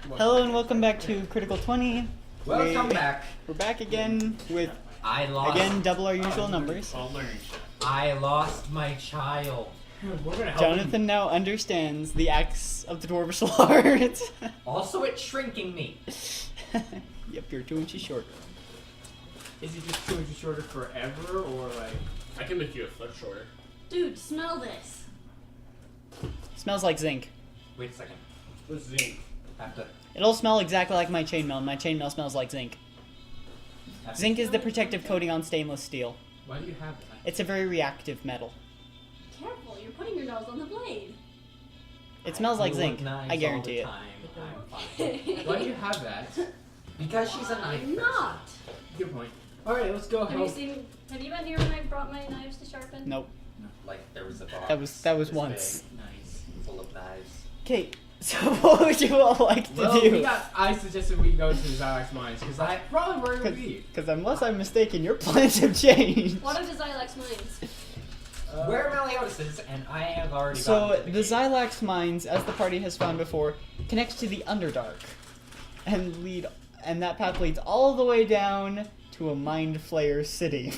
Hello and welcome back to Critical 20. Welcome back. We're back again with, double our usual numbers. I lost my child. We're gonna help Jonathan now understands the acts of the Dwarvish Lord. Also, it's shrinking me. Yep, you're 2 inches shorter. Is he just 2 inches shorter forever, or like... I can make you a foot shorter. Dude, smell this. Smells like zinc. Wait a second. What's zinc? Have to. It'll smell exactly like my chainmail. My chainmail smells like zinc. Zinc is the protective coating on stainless steel. Why do you have that? It's a very reactive metal. Careful, you're putting your nose on the blade. It smells like look zinc. nice I guarantee it. all the time. I'm fine. Why do you have that? Because she's a knife I'm person. not. Good point. Alright, let's go Have you help. have you been here when I brought my knives to sharpen? Nope. Like there was a box. That was this once. big, nice, full of knives. Okay, so what would you all like to do? I suggested we go to the Zylax mines, because that's probably where it would be. Because unless I'm mistaken, your plans have changed. What are the Xylax mines? Where Meliodas is, and I have already So gotten to the gate. Zylax mines, as the party has found before, connects to the Underdark, and that path leads all the way down to a Mind Flayer city.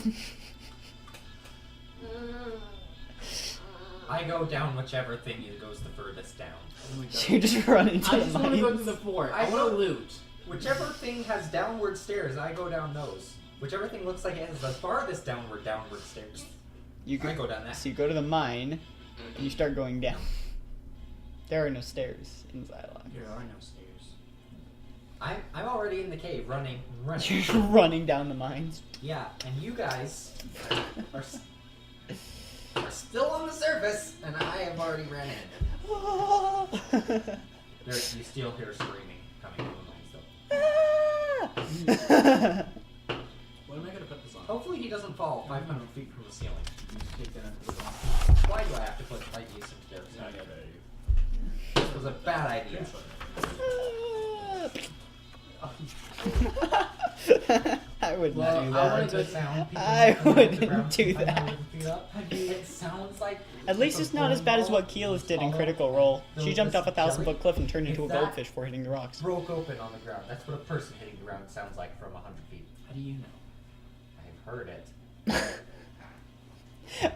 I go down whichever thing goes the furthest down. Oh my God. You just run into I the just want to go to mines. the fort. I I want go- to loot. Whichever thing has downward stairs, I go down those. Whichever thing looks like it has the farthest downward stairs. I go down that. So you go to the mine, and you start going down. There are no stairs in Xylox. There are no stairs. I'm already in the cave, running. You're running down the mines. Yeah, and you guys are still on the surface, and I have already ran in. You still hear screaming coming from the mines, though. What am I going to put this on? Hopefully he doesn't fall 500 feet from the ceiling. Just take that and put it on. Why do I have to put ideas into there? No, I got that. It was a bad idea. I would Well, not do I that. wanna go- Sound people I coming off the wouldn't ground do 500 that. feet up. It sounds like At least it's not as bad as what Keelis did in Critical Role. She jumped off a 1,000-foot cliff and turned into a If that- goldfish for hitting the rocks. broke open on the ground. That's what a person hitting the ground sounds like from 100 feet. How do you know? I've heard it.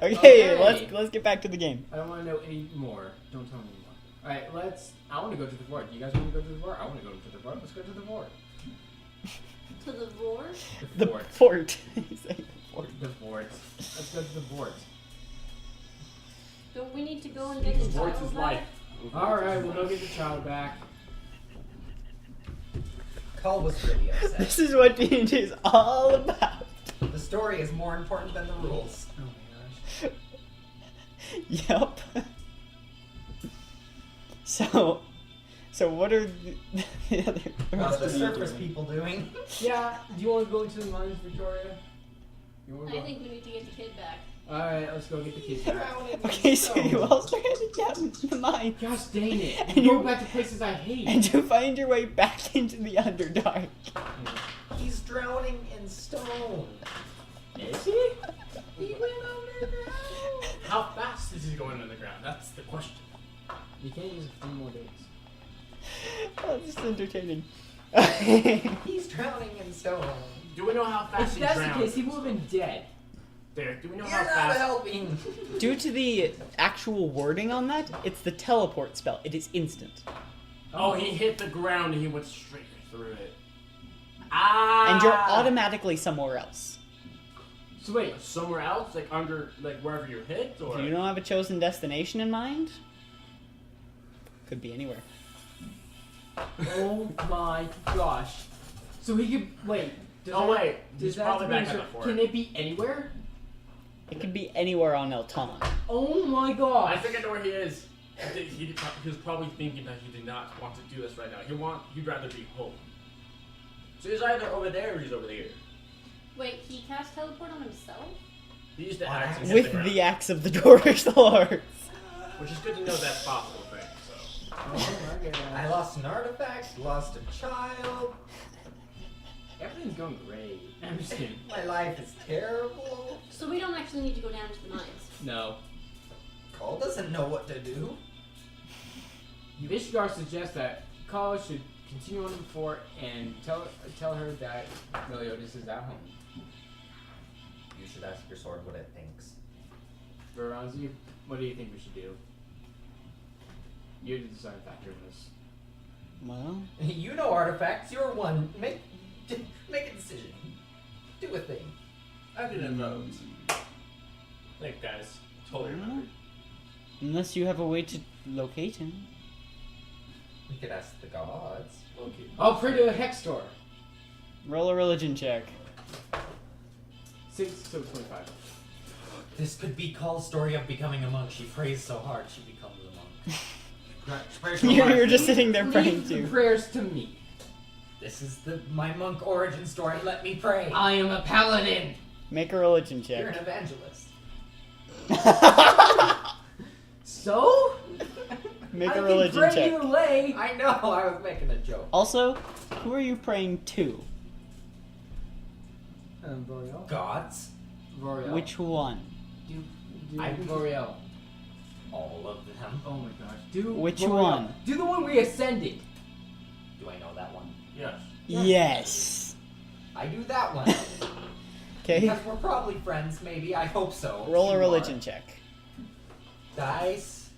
Okay, Okay. let's get back to the game. I don't want to know any more. Don't tell me anymore. Alright, I want to go to the fort. Do you guys want to go to the fort? I want to go to the fort. Let's go to the fort. To the roar? The The fort. fort. He's saying the fort. The fort. Let's go to the fort. Don't we need to go and get the Sports child is back? life. Alright, we'll go get the child back. Call was really upset. This is what D&D is all about. The story is more important than the rules. Oh my gosh. Yep. So what are the other... What's the what are you surface doing? people doing? Yeah, do you want to go into the mines, Victoria? You want to I go? think we need to get the kid back. Alright, let's go get the kids back. Okay, so you all started down into the mine. Gosh dang it. And You go you- back to places I hate. And you find your way back into the Underdark. He's drowning in stone. Is he? He went underground. How fast is he going underground? That's the question. You can't use it for 3 more days. Oh, this is entertaining. He's drowning in stone. Do we know how fast If he that's the drowned? case, he would have been dead. Derek, do we know You're how not fast? helping. Due to the actual wording on that, it's the teleport spell. It is instant. Oh, he hit the ground and he went straight through it. Ah! And you're automatically somewhere else. So wait, Somewhere else, like under, like wherever you hit, or You don't have a chosen destination in mind? Could be anywhere. oh my gosh. So he could, wait. Does Oh, that- wait, Does he's that probably mean back at so- the fort. Can it be anywhere? It could be anywhere on Elton. Oh my I gosh. think I know where he is. I think he was probably thinking that he did not want to do this right now. He'd rather be home. So he's either over there or he's over there. Wait, he cast teleport on himself? He used the On axe and hit With the ground, the axe of the Dwarvish Lord. which is good to know that's possible thing. So Oh my gosh. I lost an artifact, lost a child. Everything's going great. I'm just kidding. My life is terrible. So we don't actually need to go down to the mines. No. Cole doesn't know what to do. Ishgar suggests that college should continue on to the fort and tell her that Meliodas is at home. You should ask your sword what it thinks. Veranzi, what do you think we should do? You're the deciding factor in this. Well, You know artifacts. You're one. Make a decision. Do a thing. I didn't vote. Thanks, guys. Totally remembered. unless you have a way to locate him. We could ask the gods. Okay. I'll pray to a hex door. Roll a religion check. 6, so 25. This could be Call's story of becoming a monk. She prays so hard she becomes a monk. You're just sitting there praying Leave the too. prayers to me. This is my monk origin story. Let me pray. I am a paladin. Make a religion You're an check. evangelist. So? Make I a can religion pray check. either way. I know. I was making a joke. Also, who are you praying to? Voriel. Gods. Voriel. Which one? Do I- Voriel. All of them. Oh my gosh. Do Which Voriel. one? Do the one we ascended. Do I know that one? Yes. Yes. I do that one. Okay. Because we're probably friends, maybe. I hope so. Roll a You religion are. check. Dice.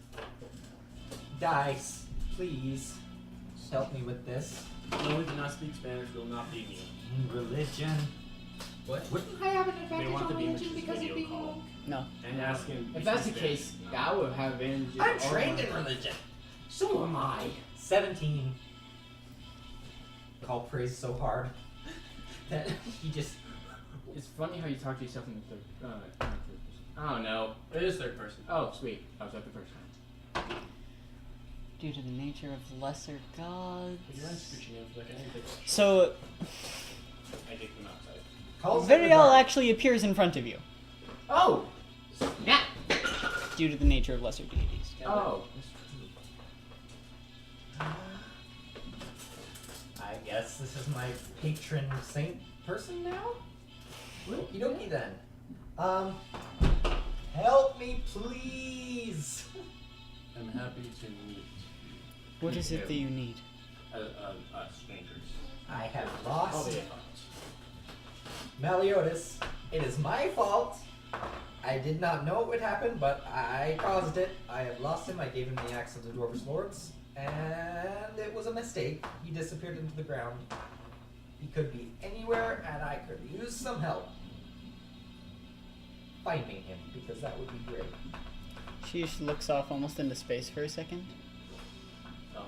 Dice. Please. Help me with this. No, we do not speak Spanish. We will not be immune. Religion. What? Wouldn't I have an They advantage want on the religion Beamer's because of video being a call. monk? No. And ask him. If that's the case, I would have advantages. I'm all trained my- in religion. So am I. 17. Call prays so hard that he just. It's funny how you talk to yourself in the third person. I don't know. It is third person. Oh, sweet. I was at the first time. Due to the nature of lesser gods. Would you mind scooching in for a second? I need to take a- So, I take them outside. Calls in the Verial dark. actually appears in front of you. Oh! Yeah! Due to the nature of lesser deities. Oh. I guess this is my patron saint person now? Okie dokie then. Help me please! I'm happy to meet What is it that you need? strangers. I have Oh, lost yeah. Meliodas. It is my fault. I did not know it would happen, but I caused it. I have lost him. I gave him the axe of the Dwarvish Lords, and it was a mistake. He disappeared into the ground. He could be anywhere, and I could use some help finding him, because that would be great. She just looks off almost into space for a second. Um,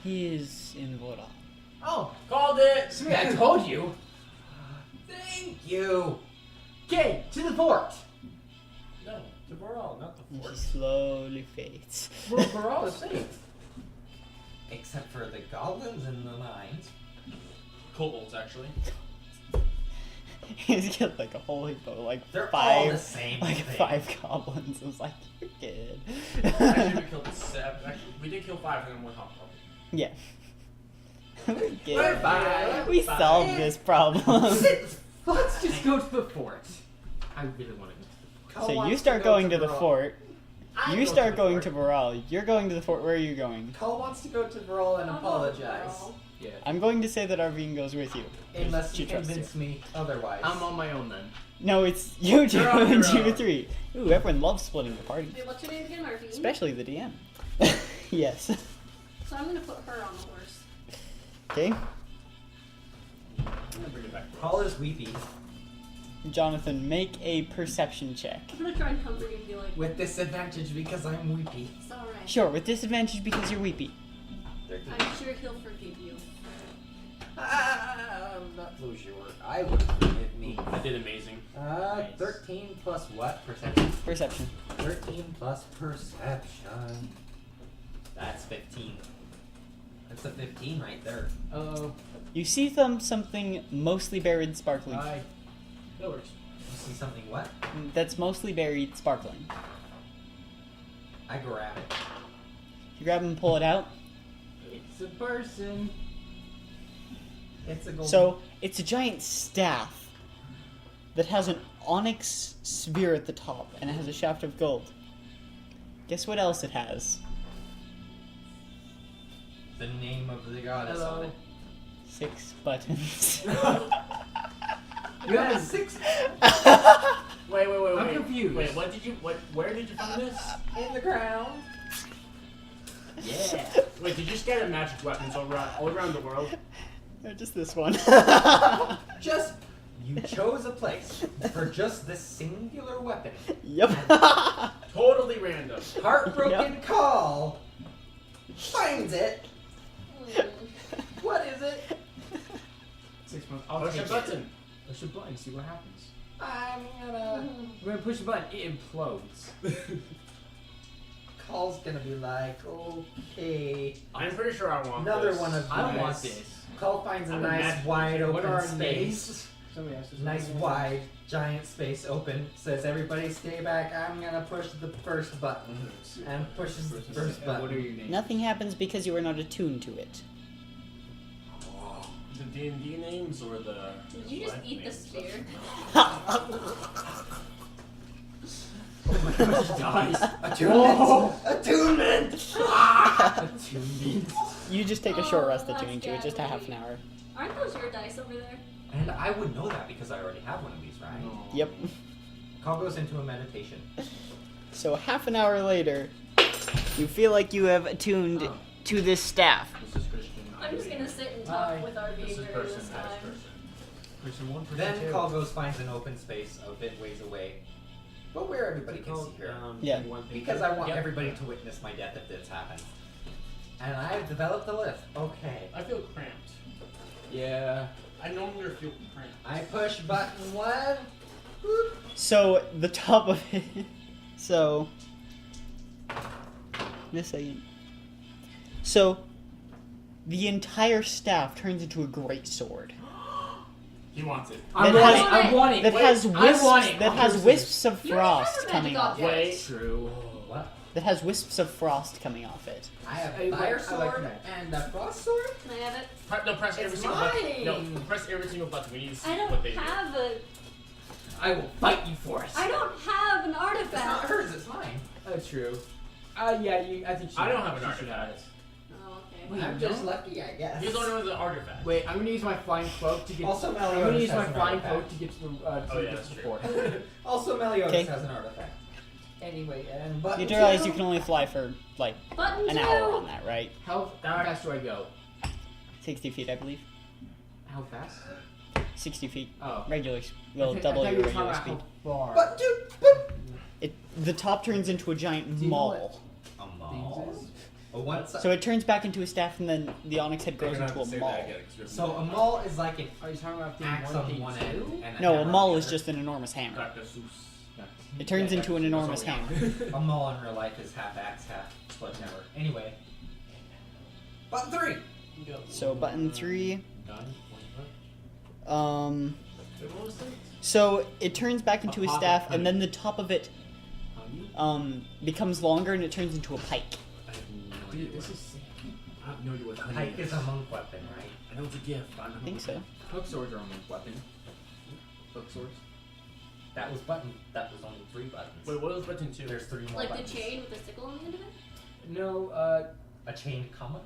He is in Voral. Oh, called it! Sweet, I told you! thank you! Okay, to the fort! No, to Boral, not the And she fort. slowly fades. We're all safe. Except for the goblins in the mines. Kobolds, actually. He's got like a whole heap of like They're all the five, same like thing. 5 goblins. I was like, you're good. Actually, we killed 7. Actually, we did kill 5 and then 1 hobgoblin. Yeah. We're good. We're fine. We We're fine. solved this problem. Let's just go to the fort. I really want to go to the fort. So you start going to the fort. I You go start the going fort. to Boral. You're going to the fort. Where are you going? Cole wants to go to Varol and I'll go apologize. with Yeah. I'm going to say that Arvine goes with you. Unless She you trusts convince me otherwise. I'm on my own then. No, it's you two You're on and your you own. 3. Ooh, everyone loves splitting the party. Wait, what's your name again, Murphy? Especially the DM. Yes. So I'm gonna put her on the horse. Okay. I'm gonna bring it back. to Call us. is weepy. Jonathan, make a perception check. I'm gonna try and comfort you and be like, With disadvantage because I'm weepy. it's alright. Sure, with disadvantage because you're weepy. I'm sure he'll forgive you. I'm not so sure. I would forgive me. I did amazing. Nice. 13 plus what? Perception? Perception. 13 plus perception. That's 15. That's a 15 right there. Oh, You see something mostly buried sparkling. hi. That works. You see something what? That's mostly buried sparkling. I grab it. You grab and pull it out. It's a person. It's a gold. So, it's a giant staff that has an onyx sphere at the top and it has a shaft of gold. Guess what else it has? the name of the goddess on it. 6 buttons. You have 6 Wait. I'm confused. Wait, where did you find this? in the ground. Yeah. Wait, did you scatter magic weapons all around the world? Or just this one. Just you chose a place for just this singular weapon. Yep. Totally random. Heartbroken Call finds it. Hmm. What is it? 6 months. I'll Push take a it. button. Push a button. See what happens. I'm gonna. We're gonna push the button. It implodes. Call's gonna be like, okay. I'm pretty sure I want Another this. one of I don't these. want this. Call finds a I'm nice imagining wide What open are our space. names? Somebody asked us Nice what our wide giant space open. Says everybody stay back. I'm gonna push the first button. And pushes the names first are. button. What are your names? Nothing happens because you are not attuned to it. The D&D names or the... Did you just what eat the names? spear? Oh my gosh, he dies. Attunement! Attunement! Attunement. You just take a short Oh, rest that's attuning to it, just a half an scary. hour. Aren't those your dice over there? And I would know that because I already have one of these, right? No. Yep. Call goes into a meditation. So half an hour later, you feel like you have attuned Oh. to this staff. This is Christian. I'm just gonna sit and talk Hi. with our This is during person, this that is time. person. Person 1, person Then 2. Call goes finds an open space a bit ways away, but where everybody can see her. Yeah. Because I want Yep. everybody to witness my death if this happens. And I've developed a list. Okay. I feel cramped. Yeah. I no longer feel cramped. I push button 1. Boop. So the top of it. So. In a second. So. The entire staff turns into a great sword. He wants it. I That want has- it. I want it. That Wait, has I wisps. want it. That I'll has do this. wisps of You already have frost a coming magic off. object. Wait. True. What? That has wisps of frost coming off it. I have I a like- fire I like sword that. and a frost sword? Can I have it? Press every It's single button. mine. No, press every single button. We need to see I what don't they do. have a. I will fight you for it. I don't have an It's not artifact. hers, it's mine. True. Yeah, you. I think she. I don't have an she should have artifact. it. Oh, okay. Wait, I'm you just don't? lucky, I guess. He's the one with the artifact. Wait, I'm gonna use my flying cloak to get. Also, I'm Meliodas gonna use has my an flying artifact. cloak to get to the. Oh, to yeah, get that's to the true. fort. Also, Meliodas Okay. has an artifact. Anyway, and button You do realize 2? you can only fly for like Button an 2. hour on that, right? How fast do I go? 60 feet, I believe. How fast? 60 feet. Oh. Regular. I Will thought double you your were talking regular about speed. how far. Button 2! Boop. The top turns into a giant Do you know maul. A Things maul? is- A one side. So it turns back into a staff, and then the onyx head We're grows gonna into have to a say maul. that again, 'cause we have So no a idea. maul is like an Are you talking about thing axe 1, on thing one 2? end and a No, a hammer maul on the is other. just an enormous hammer. Dr. Seuss. It turns into an enormous That's all we hammer. have. A maul in real life is half axe, half sledgehammer. Anyway. Button 3! So button 3. Done. Wait, what was that? So it turns back into a pocket staff, honey. and then the top of it Honey? becomes longer, and it turns into a pike. I have no Dude, idea. this is sick. I have no idea what honey Pike is a monk weapon, right? I know it's a gift, but I don't I know think what so. Hook swords are a monk weapon. Hook swords. That was button. That was only 3 buttons. Wait, what was button 2? There's 3 more Like the buttons. chain with the sickle on the end of it? No, A chain comma?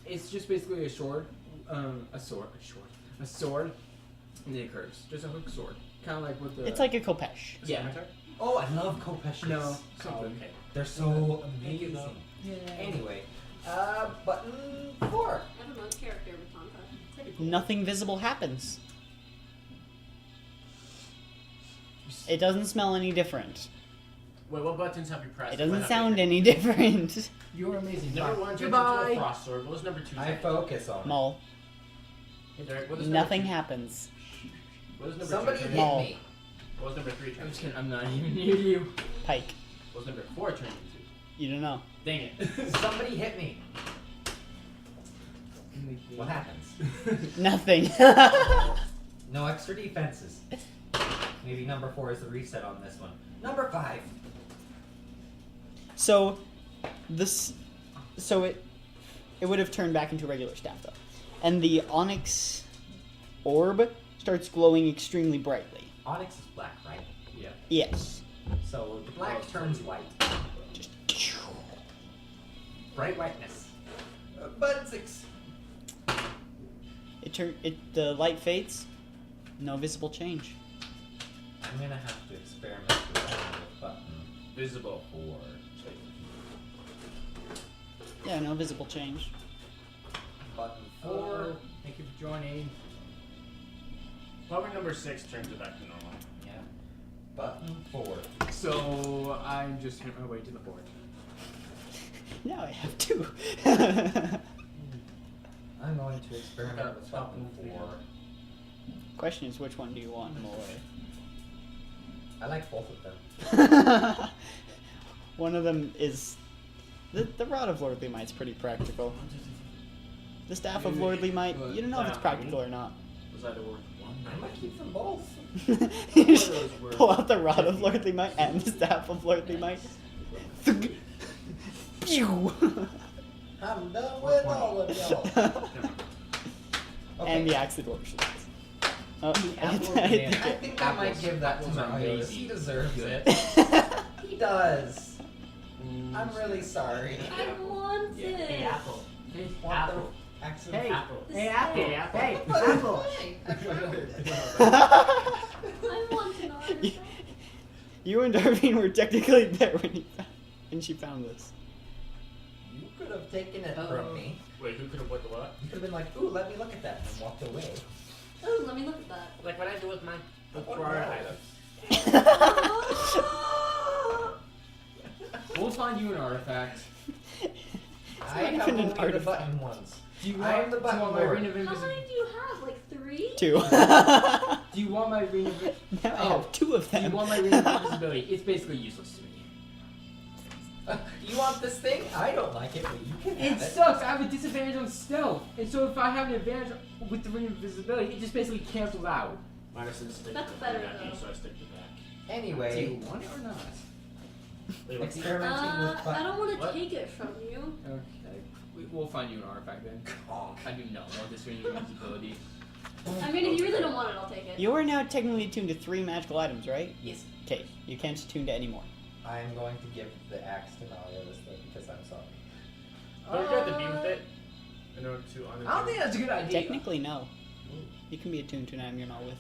it's just basically a sword. A sword. And then it curves. Just a hook sword. Kind of like with the. It's like a khopesh. A Yeah. scimitar? Oh, I love Kopesh's. No. Oh, Something. okay. They're so Thank you, amazing. Yeah. Anyway, button 4. I have a monk character with Tonka. Pretty cool. Nothing visible happens. It doesn't smell any different. Wait, what buttons have you pressed? It doesn't What sound have any different. You're amazing. you- Number Bye. 1 turns into Goodbye. a frost sword. What was number 2? I focus on it. Maul. Hey, Derek, what is Nothing number happens. 2? What is number Somebody 2 hit turn Maul. me. What was number 3 turn I'm just into? kidding. I'm not even near you. Pike. What was number 4 turn into? You don't know. Dang it. Somebody hit me. What happens? Nothing. No extra defenses. Maybe number 4 is the reset on this one. Number 5. So, it would have turned back into a regular staff though, and the onyx orb starts glowing extremely brightly. Onyx is black, right? Yeah. Yes. So the black turns white. Just Bright whiteness. Button 6. The light fades. No visible change. I'm gonna have to experiment with button Visible. 4. Yeah, no visible change. Button 4. Four. Thank you for joining. Probably number 6 turns it back to normal. Yeah. Button 4. So I'm just on my way to the board. Now I have 2. I'm going to experiment with button 4. Question is, which one do you want more? I like both of them. One of them is the Rod of Lordly Might's pretty practical. The Staff of Lordly Might, you don't know if it's practical or not. Was either worth 1? I might keep them both. You just pull out the Rod of Lordly Might and the Staff of Lordly Might. Pew! I'm done with all of y'all. And the Axe the Dwarf. Oh, Apple I banana. think I it- think I might give that to Apples are Marios. amazing. He deserves it. He does. I'm really sorry. I want it. Hey, Apple. Hey, Want Apple. the accident? Hey, Apple. Hey, Apple. Hey, Apple. Hey, Apple. I want an artifact. You and Darvine were technically there when she found this. You could have taken it from me. Wait, who could have what the what? You could have been like, ooh, let me look at that, and walked away. Oh, let me look at that. Like what I do with my Oh, for our no. items. We'll find you an artifact. I not have even an only the artifact. button ones. Do you I want, am the do you button want my lord. ring of How invisibility? many do you have? Like 3? 2. Do you want my ring of Now I have 2 of Do you them. want my ring of invisibility? It's basically useless to me. You want this thing? I don't like it, but you can have It it. sucks. I have a disadvantage on stealth, and so if I have an advantage with the ring of invisibility, it just basically cancels out. Mine is stick That's to better, the back, though. so I stick to back. Do Anyway, you want it or not? Wait, what's the- experimenting with I button. don't want to What? take it from you. Okay, we'll find you an artifact then. I do not want this ring of invisibility. I mean, if you really don't want it, I'll take it. You are now technically attuned to 3 magical items, right? Yes. Okay, you can't attune to any more. I'm going to give the axe to Mario this thing because I'm sorry. Don't you have to be with it in order to unattune? I don't think that's a good idea. Technically, no. You can be attuned to an item you're not with.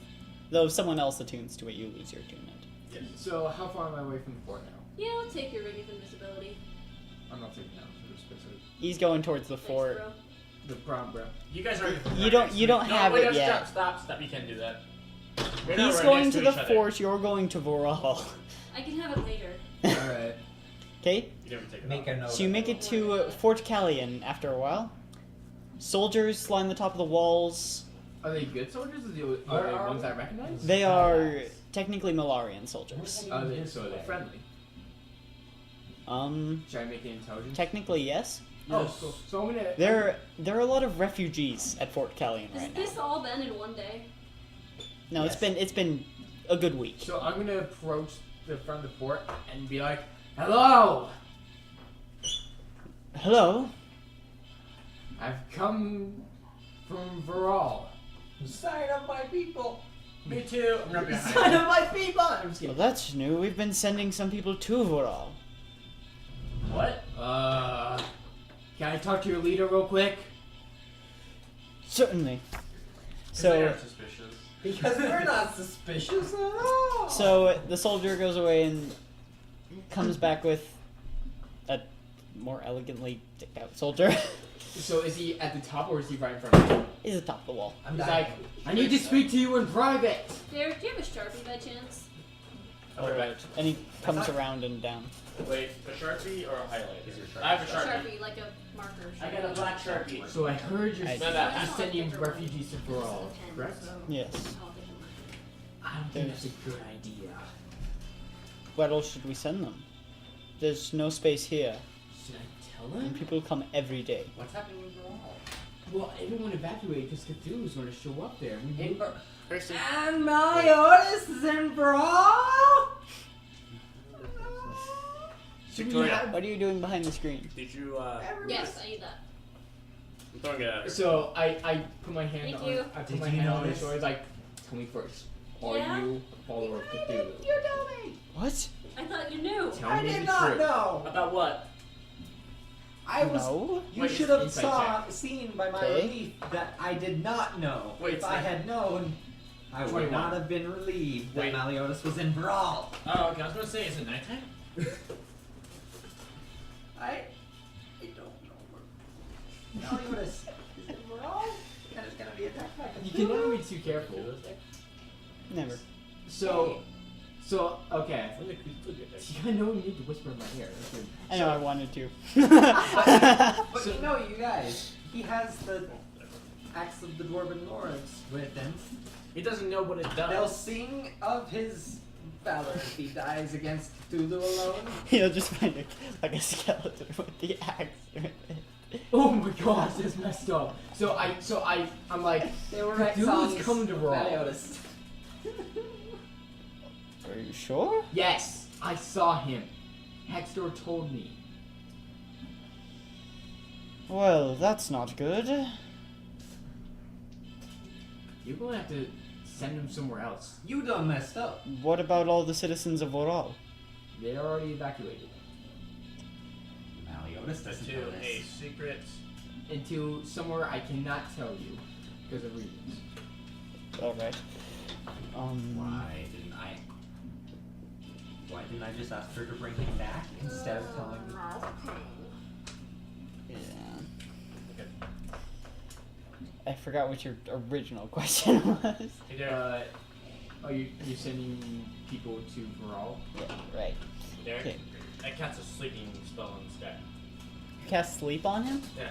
Though if someone else attunes to it, you lose your attunement. Yes. So how far am I away from the fort now? Yeah, I'll take your ring of invisibility. I'm not taking that for specific. He's going towards the Thanks, fort. bro. The problem, bro. You guys are. You don't no, have wait, it no, yet. Stop! You can't do that. We're not He's right going next to each the other. fort, you're going to Voral. I can have it later. Alright. Okay? You never take it Make off. a note. So you make it to Fort Callian after a while. Soldiers line the top of the walls. Are they good soldiers or Where are they are ones we? I recognize? They are technically Malarian soldiers. Are they, so are they friendly? Should I make it intelligence? Technically yes. Oh, cool. So I'm gonna. There are a lot of refugees at Fort Callian Has right this now. all been in one day? No, Yes. it's been a good week. So I'm gonna approach the front of the fort and be like, "Hello, Hello. I've come from Viral." Sign up my people. Me too. I'm right behind Sign you. up my people. I'm just Well, kidding. that's new. We've been sending some people to Voral. What? Can I talk to your leader real quick? Certainly. They So, are suspicious. Because we're not suspicious at all. so the soldier goes away and comes back with a more elegantly decked out soldier. So is he at the top or is he right in front of me? He's atop the wall. I'm He's dying. like, "I need to speak to you in private." Derek, do you have a Sharpie by chance? I'll be back. And he comes around and down. Wait, a Sharpie or a highlight? Is your Sharpie? I have a A Sharpie. Sharpie, like a marker. I got a black Sharpie. So I heard you're, I- No, no. you're sending refugees to Viral, correct? Yes. I don't think that's a good idea. What else should we send them? There's no space here, Should I tell and him? people come every day. What's happening with all? Well, everyone evacuated because Cthulhu's going to show up there. Person. And my orders is in Brawl. Should we Victoria. have- What are you doing behind the screen? Did you? Yes, I need that. I'm throwing it at her. So I put my hand Thank on. you. I put Did my you hand know on his this? shoulder. Like, tell me first. Are Yeah? you a follower of Cthulhu? You tell me. What? I thought you knew. Tell I me did the not truth. know. About what? I was. No. You Wait, should have inside seen by my Okay. relief that I did not know. Wait, if I so- had known, I would 21. not have been relieved that Wait. Meliodas was in Brawl. Oh, okay. I was gonna say, is it nighttime? I don't know where Meliodas is in Brawl, and it's gonna be attacked by You can never be too careful. Never. So, okay. When the creep could get there. See, I know you need to whisper in my ear. That's good. I know I wanted to. But you know, you guys, he has the Axe of the Dwarven Lords with him. He doesn't know what it does. They'll sing of his valor if he dies against Cthulhu alone. You'll just find like a skeleton with the axe. Oh my gosh, that's messed up. I'm like, They were Cthulhu's exiles coming to of Raw. Meliodas. Are you sure? yes, I saw him. Hextor told me. Well, that's not good. You're gonna have to send him somewhere else. You done messed up. What about all the citizens of Voral? They already evacuated. Meliodas doesn't To know a this. secret. Into somewhere I cannot tell you because of reasons. Alright. Why didn't I just ask her to bring him back instead of telling me? Yeah. Okay. I forgot what your original question was. Hey Derek. You're sending people to Viral? Yeah, right. Derek. Okay. I cast a sleeping spell on this guy. Cast sleep on him? Yeah.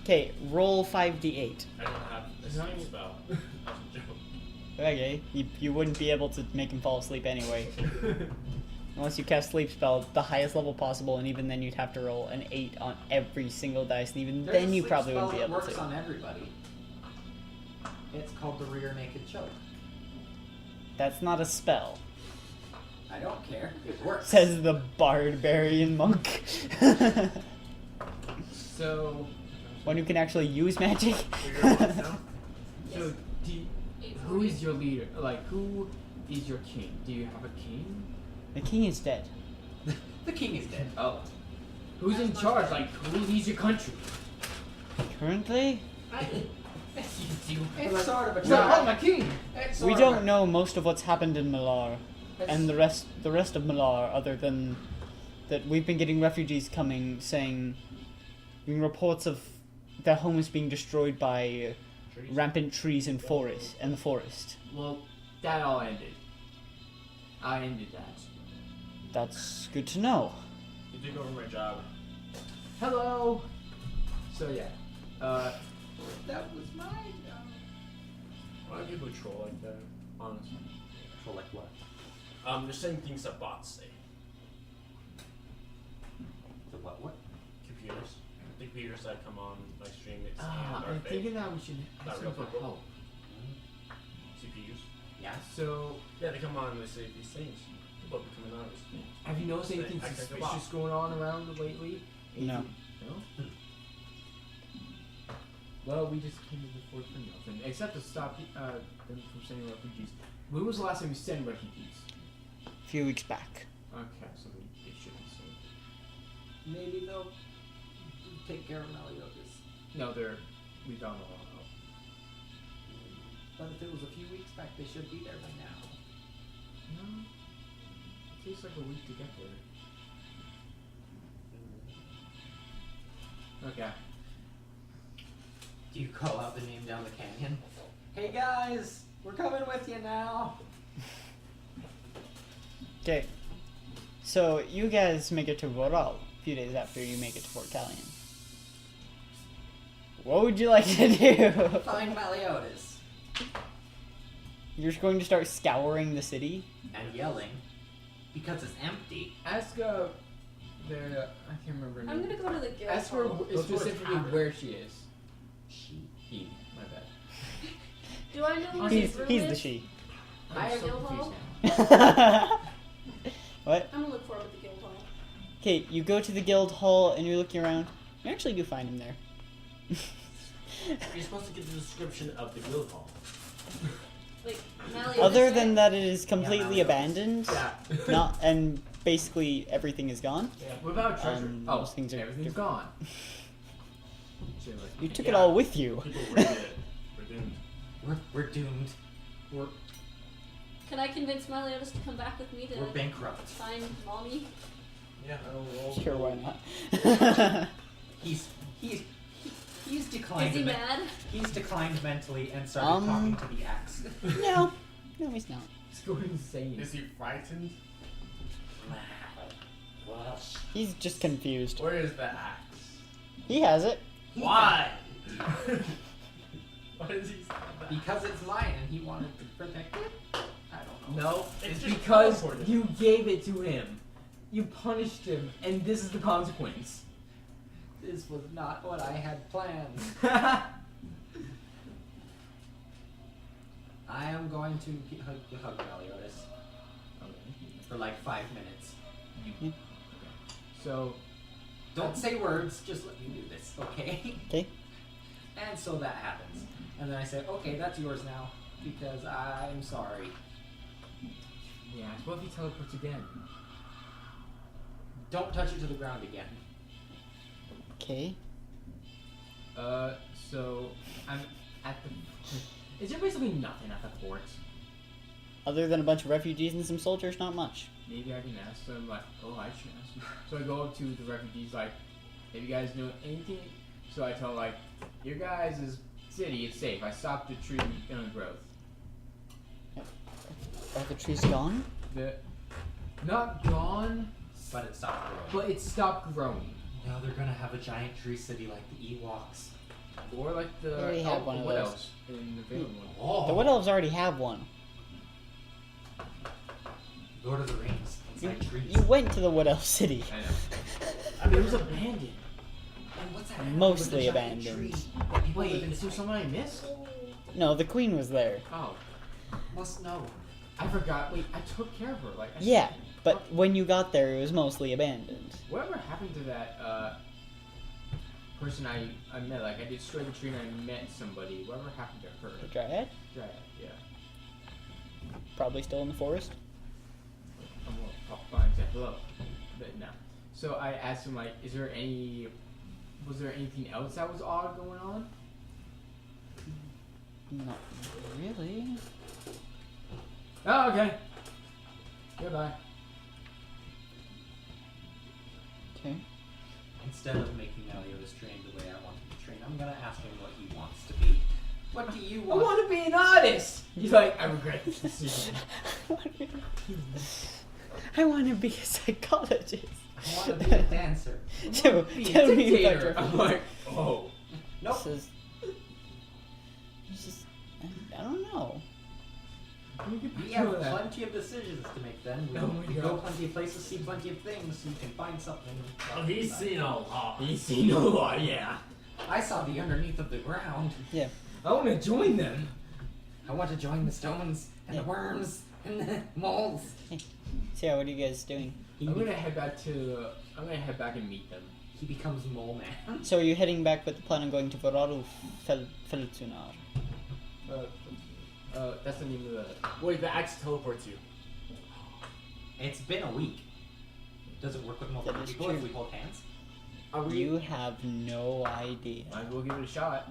Okay, roll 5d8. I don't have a sleep spell. That's a joke. Okay, you wouldn't be able to make him fall asleep anyway. Unless you cast sleep spell, the highest level possible, and even then you'd have to roll an 8 on every single dice, and even There's then a you sleep probably spell wouldn't be that able works to. on everybody. It's called the rear naked choke. That's not a spell. I don't care. It works. Says the barbarian monk. So, One who can actually use magic. You're your boss now? so who is your leader? Like, who is your king? Do you have a king? The king is dead. The king is dead. Oh. Who's in charge? Like, who leads your country? Currently, It's sort of a No, try. oh, my king! It's we sort don't of know most of what's happened in Malar, and the rest of Malar, other than that we've been getting refugees coming saying reports of their homes being destroyed by Trees? rampant trees and the forest. Well, that all ended. I ended that. That's good to know. You took over my job. Hello! So, yeah. That was my job. Why do people troll like that? Honestly. For like what? They're saying things that bots say. The what? Computers. The computers that come on my stream, it's I'm are fake. thinking that we should Not ask real them for people. help. CPUs. Yeah. So, Yeah, they come on and they say these things. People are becoming honest. have you noticed anything I can go suspicious off. going on around lately? No. No? Well, we just came to the fort for nothing, except to stop them from sending refugees. When was the last time you sent refugees? A few weeks back. Okay, so it should be soon. Maybe they'll take care of Meliodas. No, we don't know how. But if it was a few weeks back, they should be there by now. No, it takes like a week to get there. Okay. Do you call out the name down the canyon? Hey guys, we're coming with you now. Okay. So you guys make it to Voral a few days after you make it to Fort Callion. What would you like to do? Find Meliodas. You're just going to start scouring the city? And yelling. Because it's empty. Ask I can't remember her I'm name. gonna go to the guild Ask her hall. specifically where she is. She. He, my bad. Do I know where He's his room the is? she. I have so guild hall? confused now. What? I'm gonna look for him at the guild hall. Okay, you go to the guild hall and you're looking around. You actually do find him there. You're supposed to get the description of the guild hall. Like, Meliodas, Other right? than that, it is completely Meliodas. abandoned. Yeah. Not and basically everything is gone. Yeah. What about treasure? Those things are everything's gone. Shit, like, You took Yeah. it all with you. People rated it. We're doomed. We're doomed. We're Can I convince Meliodas to come back with me to bankrupt. find mommy? Yeah, I'll roll. Sure, why not? He's Is declined. he mad? He's declined mentally and started talking to the axe. No, he's not. He's going insane. Is he frightened? He's just confused. Where is the axe? He has it. Why? Why does he say that? Because it's mine and he wanted to protect it. I don't know. No, It's it's just because teleported. you gave it to him. You punished him, and this is the consequence. This was not what I had planned. I am going to hug Meliodas for like 5 minutes. So, Don't say words, just let me do this, okay? Okay. And so that happens. And then I say, okay, that's yours now, because I'm sorry. yeah, what if he teleports again? Don't touch it to the ground again. Okay. So, I'm at the... Is there basically nothing at the port? Other than a bunch of refugees and some soldiers, not much. Maybe I can ask them, like, oh, I should ask them. So I go up to the refugees, like, have you guys know anything? So I tell, like, your guys' city is safe. I stopped the tree growth. Are the trees gone? Not gone, But it stopped growing. but it stopped growing. Now they're gonna have a giant tree city like the Ewoks. Or like the... We already have one of what those. else? In the Valen one. Oh, The Wood Elves already have one. Lord of the Rings. Inside trees. You went to the Wood Elf city. I know. I mean, it was abandoned. And what's that happening Mostly with the giant abandoned. tree that people live Wait, is inside? there someone I missed? No, the queen was there. Oh, Must know. I forgot. Wait, I took care of her. Like, Yeah, but when you got there, it was mostly abandoned. whatever happened to that person I met? Like, I destroyed the tree and I met somebody. Whatever happened to her? The Dryad? Dryad, yeah. Probably still in the forest. I'm gonna pop by and say hello. But no. So I asked him, like, was there anything else that was odd going on? Not really. Oh, okay. Goodbye. Okay. Instead of making Meliodas train the way I want him to train, I'm gonna ask him what he wants to be. What do you I want? want to be an artist! He's like, I regret this decision. I want to be a psychologist. I want to be a dancer. So, Be a tell me dictator. about I'm like, oh. Nope. This is, I don't know. We have plenty of decisions to make then. We, Oh my we God. go plenty of places, see plenty of things, so you can find something. Oh, he's seen a lot. He's seen a lot, yeah. I saw the underneath of the ground. Yeah. I want to join them. I want to join the stones and the worms and the moles. So yeah, what are you guys doing? I'm gonna head back and meet them. He becomes mole man. So are you heading back with the plan on going to Voraru Feltsunar? That's the name of the. Wait, the axe teleports you. It's been a week. Does it work with multiple That is people true. if we hold hands? Are we? You have no idea. Might as well give it a shot.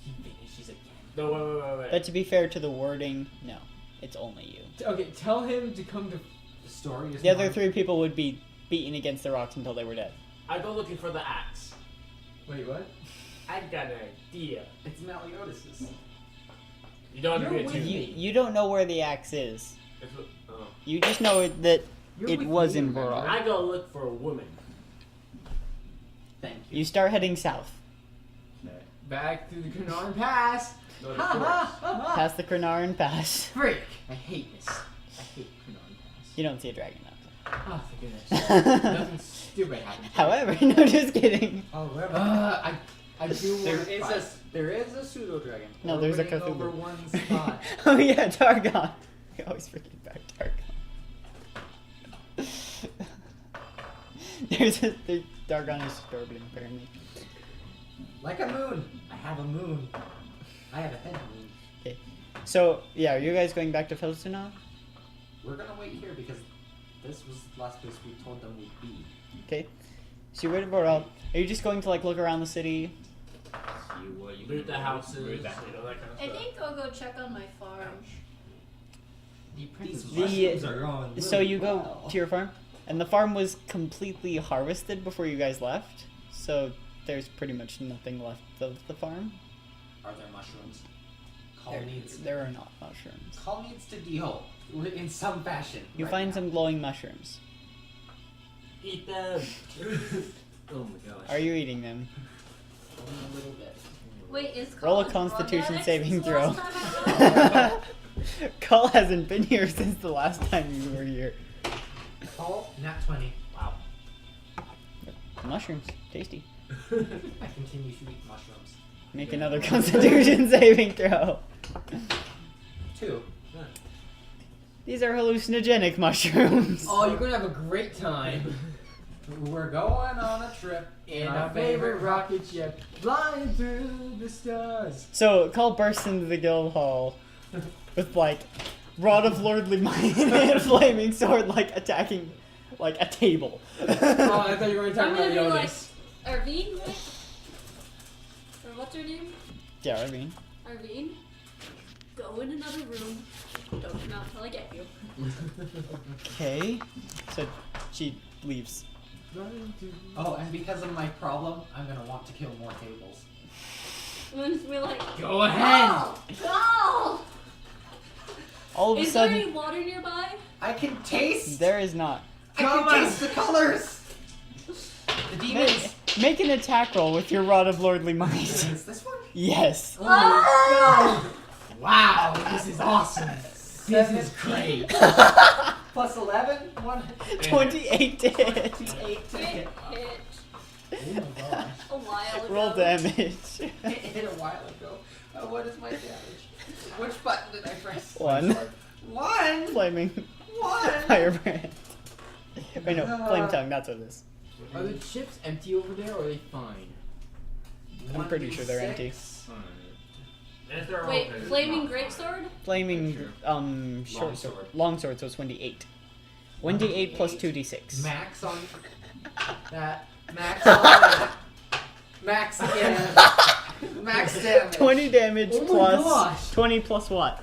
He finishes again. No, wait. But to be fair to the wording, no. It's only you. Okay, tell him to come to. The story is The other mine. 3 people would be beaten against the rocks until they were dead. I go looking for the axe. Wait, what? I got an idea. It's Meliodas's. You don't You're agree with to me. You don't know where the axe is. It's what- oh. You just know that You're it with was me, in remember? Voraru. I go look for a woman. Thank you. You start heading south. Back through the Canarn Pass. No, of Ha course. ha ha ha. Past the Kranaran Pass. Frick! I hate this. I hate Canarn Pass. You don't see a dragon out Oh, thank goodness. Nothing stupid happens. there. However, no, just kidding. However, I do there want to is fight. there is a pseudo dragon. No, there's a orbiting Cthulhu. over one spot. Oh yeah, Targon. I always forget about Targon. Targon is orbiting apparently. Like a moon. I have a moon. I have a head moon. Okay. So yeah, are you guys going back to Feltsunar? We're gonna wait here because This was the last place we told them we'd be. Okay. So you waited for a while. Are you just going to like look around the city? You loot the houses, you know, that kind of I stuff. think I'll go check on my farm. These The- mushrooms are going So really you go well. to your farm, and the farm was completely harvested before you guys left. So there's pretty much nothing left of the farm. Are there mushrooms? Call There, needs. there are not mushrooms. Call needs to deal in some fashion. You right find now. some glowing mushrooms. Eat them. Oh my gosh. Are you eating them? Only a little bit. Wait, is Roll a Colin Constitution drug saving addicts throw. the last time I saw him? Call hasn't been here since the last time you were here. Call nat 20. Wow. Mushrooms, tasty. I continue to eat mushrooms. Make another Constitution saving throw. 2. These are hallucinogenic mushrooms. Oh, you're gonna have a great time. We're going on a trip In our favorite rocket ship, flying through the stars. So, Call bursts into the guild hall with like rod of lordly might and a flaming sword, like attacking like a table. Oh, I thought you were talking I'm about gonna be like, Jonas. Arvine, right? Or what's her name? Yeah, I mean, Arvine? Go in another room. Don't come out until I get you. okay. So she leaves. Oh, and because of my problem, I'm gonna want to kill more tables. And then just be like, Go ahead. Go! All of a Is there sudden, any water nearby? I can taste. there is not. I can taste the colors. The demons. Make an attack roll with your rod of lordly might. Is this one? Yes. Oh my god! Wow, this is awesome. This is great. Plus 11. 1. 28 to hit. 8 to Hit, hit. hit. Oh my gosh. A while ago. Roll damage. It hit a while ago. What is my damage? Which button did I press? 1. 1. Flaming 1. firebrand. Wait, no, flame tongue. That's what it is. Are the chips empty over there, or are they fine? I'm pretty sure they're empty. 1d6. And if they're Wait, open, it's flaming not greatsword? Flaming, Long short sword. sword. Long sword, so it's 1d8. 1d8 plus 2d6. Max on that. Max on that. Max again. Max damage. 20 damage Oh my plus gosh. 20 plus what?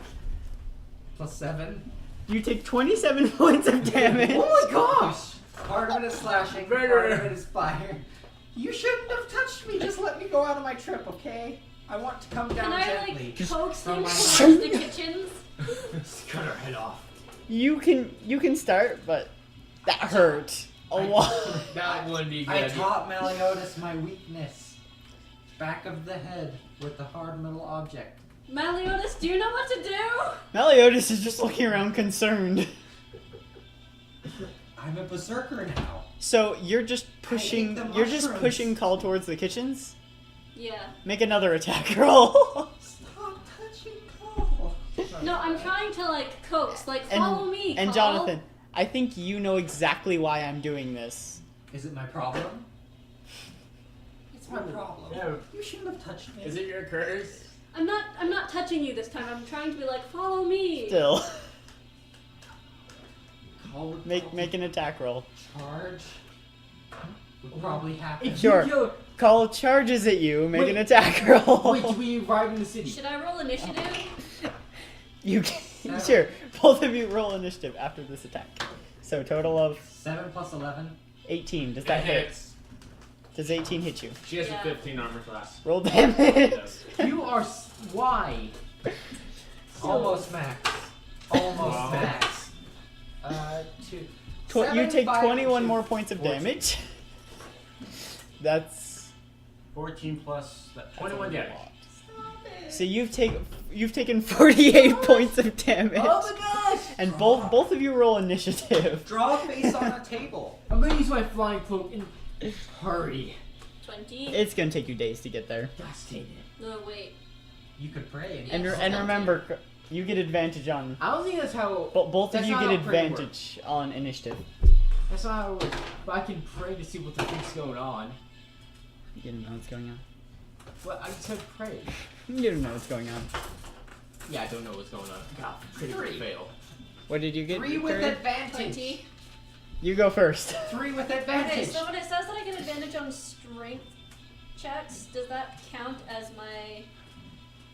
Plus 7. You take 27 points of damage. Oh my gosh! Part of it is slashing, Murder. part of it is fire. You shouldn't have touched me, just let me go out of my trip, okay? I want to come Can down I gently. like coax him from my towards mind. the kitchens? Just cut her head off. You can start, but that hurt a lot. That would be I good. taught Meliodas my weakness. Back of the head with the hard metal object. Meliodas, do you know what to do? Meliodas is just looking around concerned. I'm a berserker now. So you're just pushing. the You're just mushrooms. pushing Call towards the kitchens. Yeah. Make another attack roll. Stop touching Cole. No, I'm trying to like coax, like And- follow me. And Call. Jonathan, I think you know exactly why I'm doing this. Is it my problem? It's my problem. Yeah. You shouldn't have touched me. Is it your curse? I'm not touching you this time. I'm trying to be like, follow me. Still, Cole would make probably an attack roll. charge. Would probably happen. If Sure. you kill, Call charges at you. Make an Wait. attack roll. wait, till we arrive in the city. Should I roll initiative? You can, sure. Both of you roll initiative after this attack. So total of 7 plus 11. 18. Does that hit? hits. Does 18 hit you? She has Yeah. a 15 armor class. Roll damage. You are why? Almost max. Almost Wow. max. 2. You take 5, 21 2. more points of 14. damage. That's 14 plus that 21 a damage. lot. Stop it. So you've taken 48 points of damage. Oh my gosh! And both of you roll initiative. Draw a face on a table. I'm gonna use my flying cloak and hurry. 20. It's gonna take you days to get there. Gosh dang it. No, wait. You could pray. And Yes. and remember, you get advantage on. I don't think that's how. Both of That's you not get how prayer advantage on initiative. That's not how it works. But I can pray to see what the freak's going on. You don't know what's going on. But I said pray. You don't know what's going on. Yeah, I don't know what's going on. God, critical Three. fail. What did you get? 3 with Victoria? advantage. 20. You go first. 3 with Okay, advantage. so when it says that I get advantage on strength checks, does that count as my...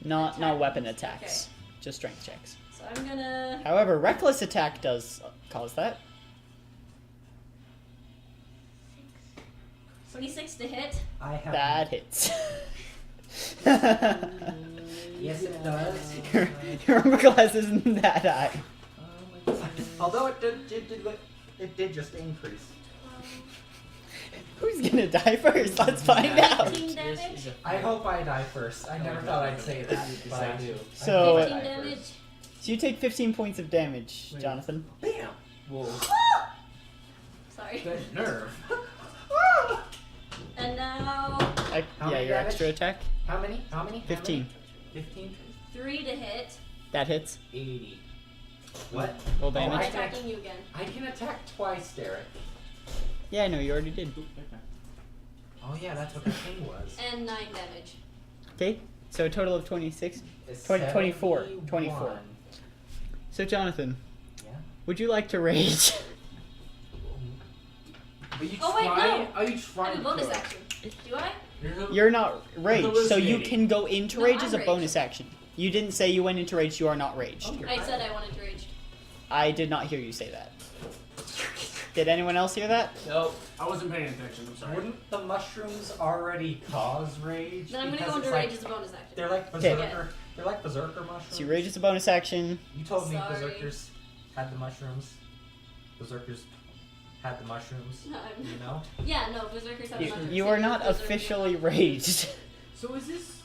Not Attack. weapon attacks, just strength checks. So I'm gonna... However, reckless attack does cause that. 26 to hit. I have. That hits. Yes, it does. Your armor class isn't that high. Although it did just increase. Who's gonna die first? Let's find out. 15 damage. I hope I die first. I never thought I'd say that, but I do. So- I 15 hope I die damage. first. So you take 15 points of damage, Wait. Jonathan. Bam! Whoa. Sorry. That nerve. And now Yeah, many your damage? extra attack. How many? How many? 15. 15? 3 to hit. That hits. 80. What? Roll Oh, I'm damage. attacking you again. I can attack twice, Derek. Yeah, I know, you already did. Oh yeah, that's what the thing was. And 9 damage. Okay, so a total of 26. It's 24. 71. 24. So, Jonathan, Yeah. would you like to rage? Are you Oh, wait, trying? no. Are you I trying have a to bonus kill her? action. Do I? You're not rage, so you hallucinating. can go into No, rage I'm as a raged. bonus action. You didn't say you went into rage, you are not raged. Oh, you're I fine. said I wanted to rage. I did not hear you say that. Did anyone else hear that? Nope. I wasn't paying attention. I'm sorry. Wouldn't the mushrooms already cause rage? Then I'm gonna Because go into it's rage like, as a bonus action. they're like Okay. berserker. They're like berserker mushrooms. So you rage as a bonus action. You told me Sorry. berserkers had the mushrooms. Berserkers had the mushrooms. No, I'm- You know? Yeah, no, berserkers have mushrooms. You are not Berserkers- officially raged. So is this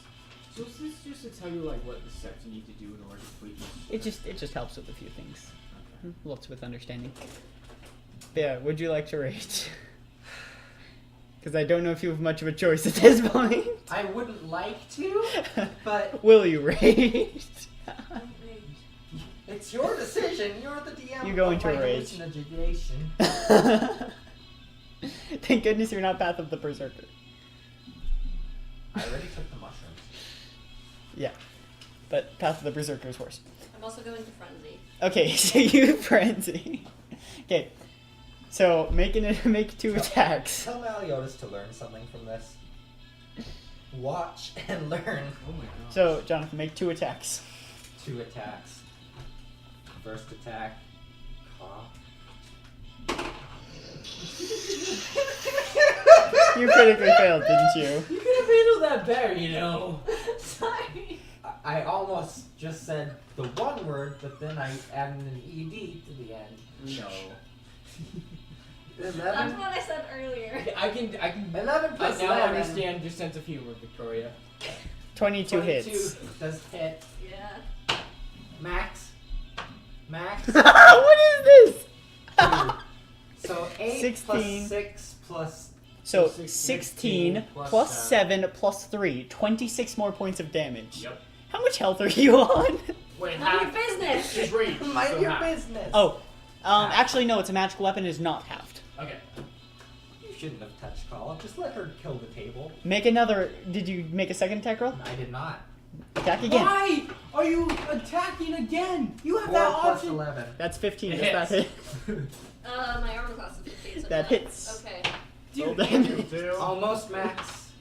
just to tell you like what the steps you need to do in order to complete this? It just helps with a few things. Helps with understanding. But yeah, would you like to rage? Because I don't know if you have much of a choice at this point. I wouldn't like to, but Will you rage? I'm raged. it's your decision. You're the DM. You go of into my a rage. hallucination. Thank goodness you're not Path of the Berserker. I already took the mushrooms. Yeah, but Path of the Berserker is worse. I'm also going to frenzy. Okay, so you frenzy. Okay, so make 2 attacks. Tell Meliodas to learn something from this. Watch and learn. Oh my god. So Jonathan, make 2 attacks. 2 attacks. First attack. Cough. You critically failed, didn't you? You could have handled that better, you know. Sorry. I almost just said the one word, but then I added an ED to the end. No. 'Cause 11? that's what I said earlier. I can. 11 I plus now 11. understand your sense of humor, Victoria. 22 22 hits. does hit. Yeah. Max. Max. What is this? 2. So 8 16. plus 6 plus... So 16 16 plus plus 7 plus 3, 26 more points of damage. Yep. How much health are you on? Wait, None of your half. business. She's raged. Mind so your half. business. Oh, actually no, it's a magical weapon, it is not halved. Okay. You shouldn't have touched Call. Just let her kill the table. Make another, did you make a second attack roll? I did not. Attack again. Why are you attacking again? You have 4 that plus option. 11. That's 15, It does that hit? My armor class is 15, so That no. hits. Okay. Roll Dude, damage. 2. Almost max.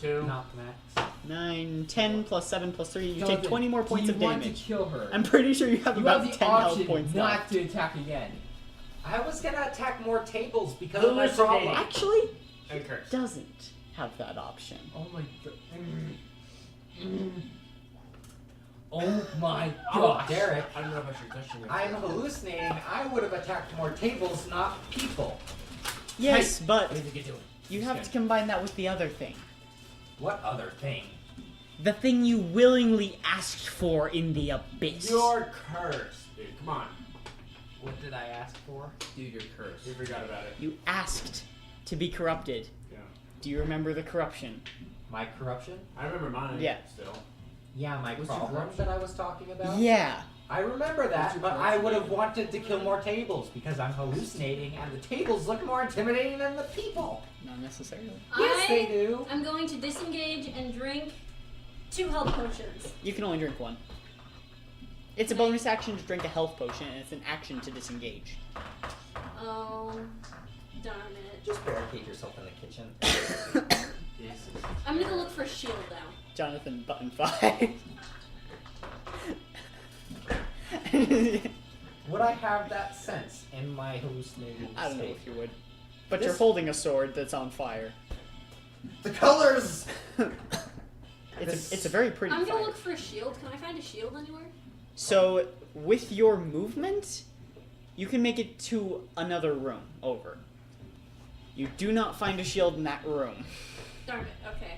2. Not max. 9, 10 plus 7 plus 3, you take Jonathan, 20 more do points you of want damage. to kill her? I'm pretty sure you have you about have the 10 health option points not left. to attack again. I was gonna attack more tables because of my Hallucinating. problem. Actually, And curse. doesn't have that option. Oh my god. Oh my Oh, gosh. Derek, I don't know if I should touch you. I'm hallucinating. I would have attacked more tables, not people. Yes, but What do you think you're doing? you have to combine that with the other thing. What other thing? The thing you willingly asked for in the abyss. You're cursed. Dude, come on. What did I ask for? Dude, you're cursed. We forgot about it. You asked to be corrupted. Yeah. Do you remember the corruption? My corruption? I remember mine. Yeah. Still. Yeah, my What's your problem corruption? that I was talking about? Yeah. I remember What's that, your but I corruption? would have wanted to kill more tables because I'm hallucinating and the tables look more intimidating than the people. Not necessarily. Yes, they I do. am going to disengage and drink 2 health potions. You can only drink one. It's a bonus action to drink a health potion, and it's an action to disengage. Oh, darn it. Just barricade yourself in the kitchen. I'm gonna go look for a shield now. Jonathan, button 5. Would I have that sense in my hallucinating I don't know state? if you would. But This- you're holding a sword that's on fire. The colors! It's a very pretty I'm gonna fire. look for a shield. Can I find a shield anywhere? So, with your movement, you can make it to another room over. You do not find a shield in that room. Darn it. Okay.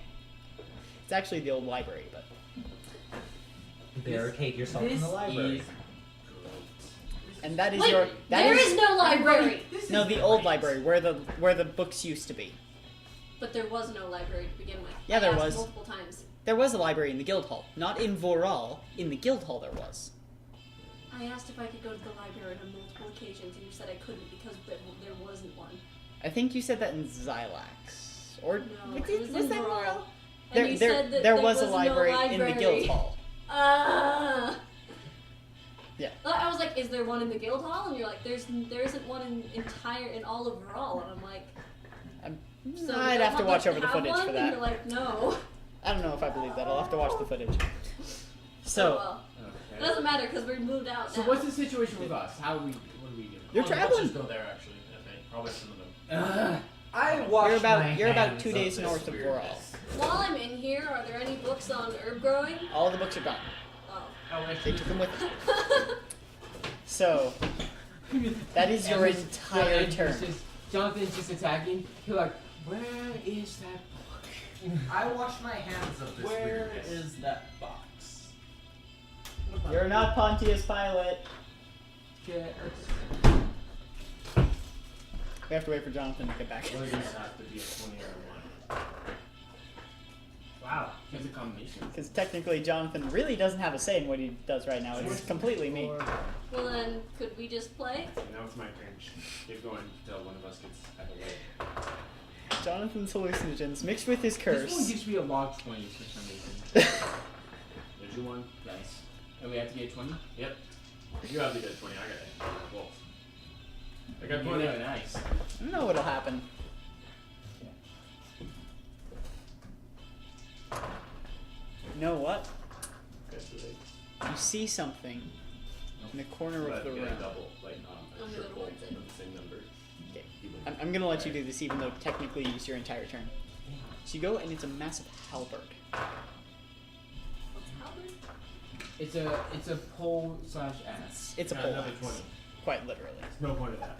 It's actually the old library, but Barricade yourself in the library. and that is Wait, your there is no library. no the old library where the books used to be. But there was no library to begin with. Yeah, I there asked was. multiple times. There was a library in the guild hall, not in Voral. In the guild hall, there was. I asked if I could go to the library on multiple occasions, and you said I couldn't because there wasn't one. I think you said that in Xylax, or No, was, it was in that Voral. Voral? And you said that there was a no library in the guild hall. Yeah. I was like, is there one in the guild hall? And you're like, there isn't one in all of Raw. And I'm like, so I'd the have to guild watch hall over the doesn't footage have for one? And that. you're like, no. I don't know if I believe that. I'll have to watch the footage. Oh, So, well. It Okay. doesn't matter because we moved out So now. what's the situation with us? What do we do? You're Oh, traveling. Let's just go there, actually. I think. Probably some of them. I wash you're about hands 2 days this north of Voral. weirdness. While I'm in here, are there any books on herb growing? All the books are gone. Oh. Oh, They actually, took them with them. So, that is your And entire and turn. Jonathan's just attacking. He's like, where is that book? I wash my hands of this where weirdness. is that box? You're not Pontius Pilate. Okay, We have to wait for Jonathan to get back. Well, it doesn't have to be a 20 or a 1. Wow, here's a combination. Because technically, Jonathan really doesn't have a say in what he does right now. It's completely me. Well then, could we just play? Now it's my turn. Keep going until one of us gets out of the way. Jonathan's hallucinogens mixed with his This one curse. gives me a log 20 for some reason. There's your one. Nice. And we have to get 20? Yep. You have to get 20. I got it. Both. I got 20. Yeah, nice. I don't know what'll happen. You know what? Okay, so they- You see something in the corner but of the get a room. double, like I'm a gonna triple hold it. of the same number. Okay. Even. I'm gonna let you do this even though technically it's your entire turn. So you go and it's a massive halberd. What's Halberd? It's a pole slash ass. It's a Got pole another axe, 20. quite literally. There's no point of that.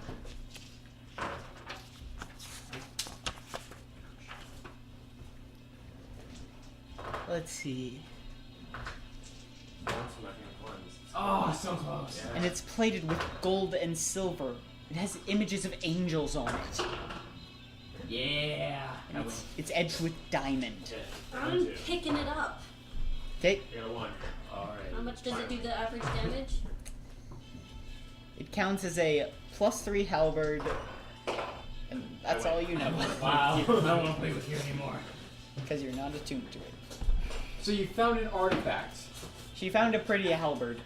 Let's see. Once I'm not gonna cleanse. Oh, so close. And it's plated with gold and silver. It has images of angels on it. Yeah. And it's edged with diamond. Okay. I'm Round 2. picking it up. Okay, I got a 1. Alright. How much does it do the average damage? it counts as a +3 halberd, and that's all you know. Wow. I don't want to play with you anymore. Because you're not attuned to it. So you found an artifact. She found a pretty halberd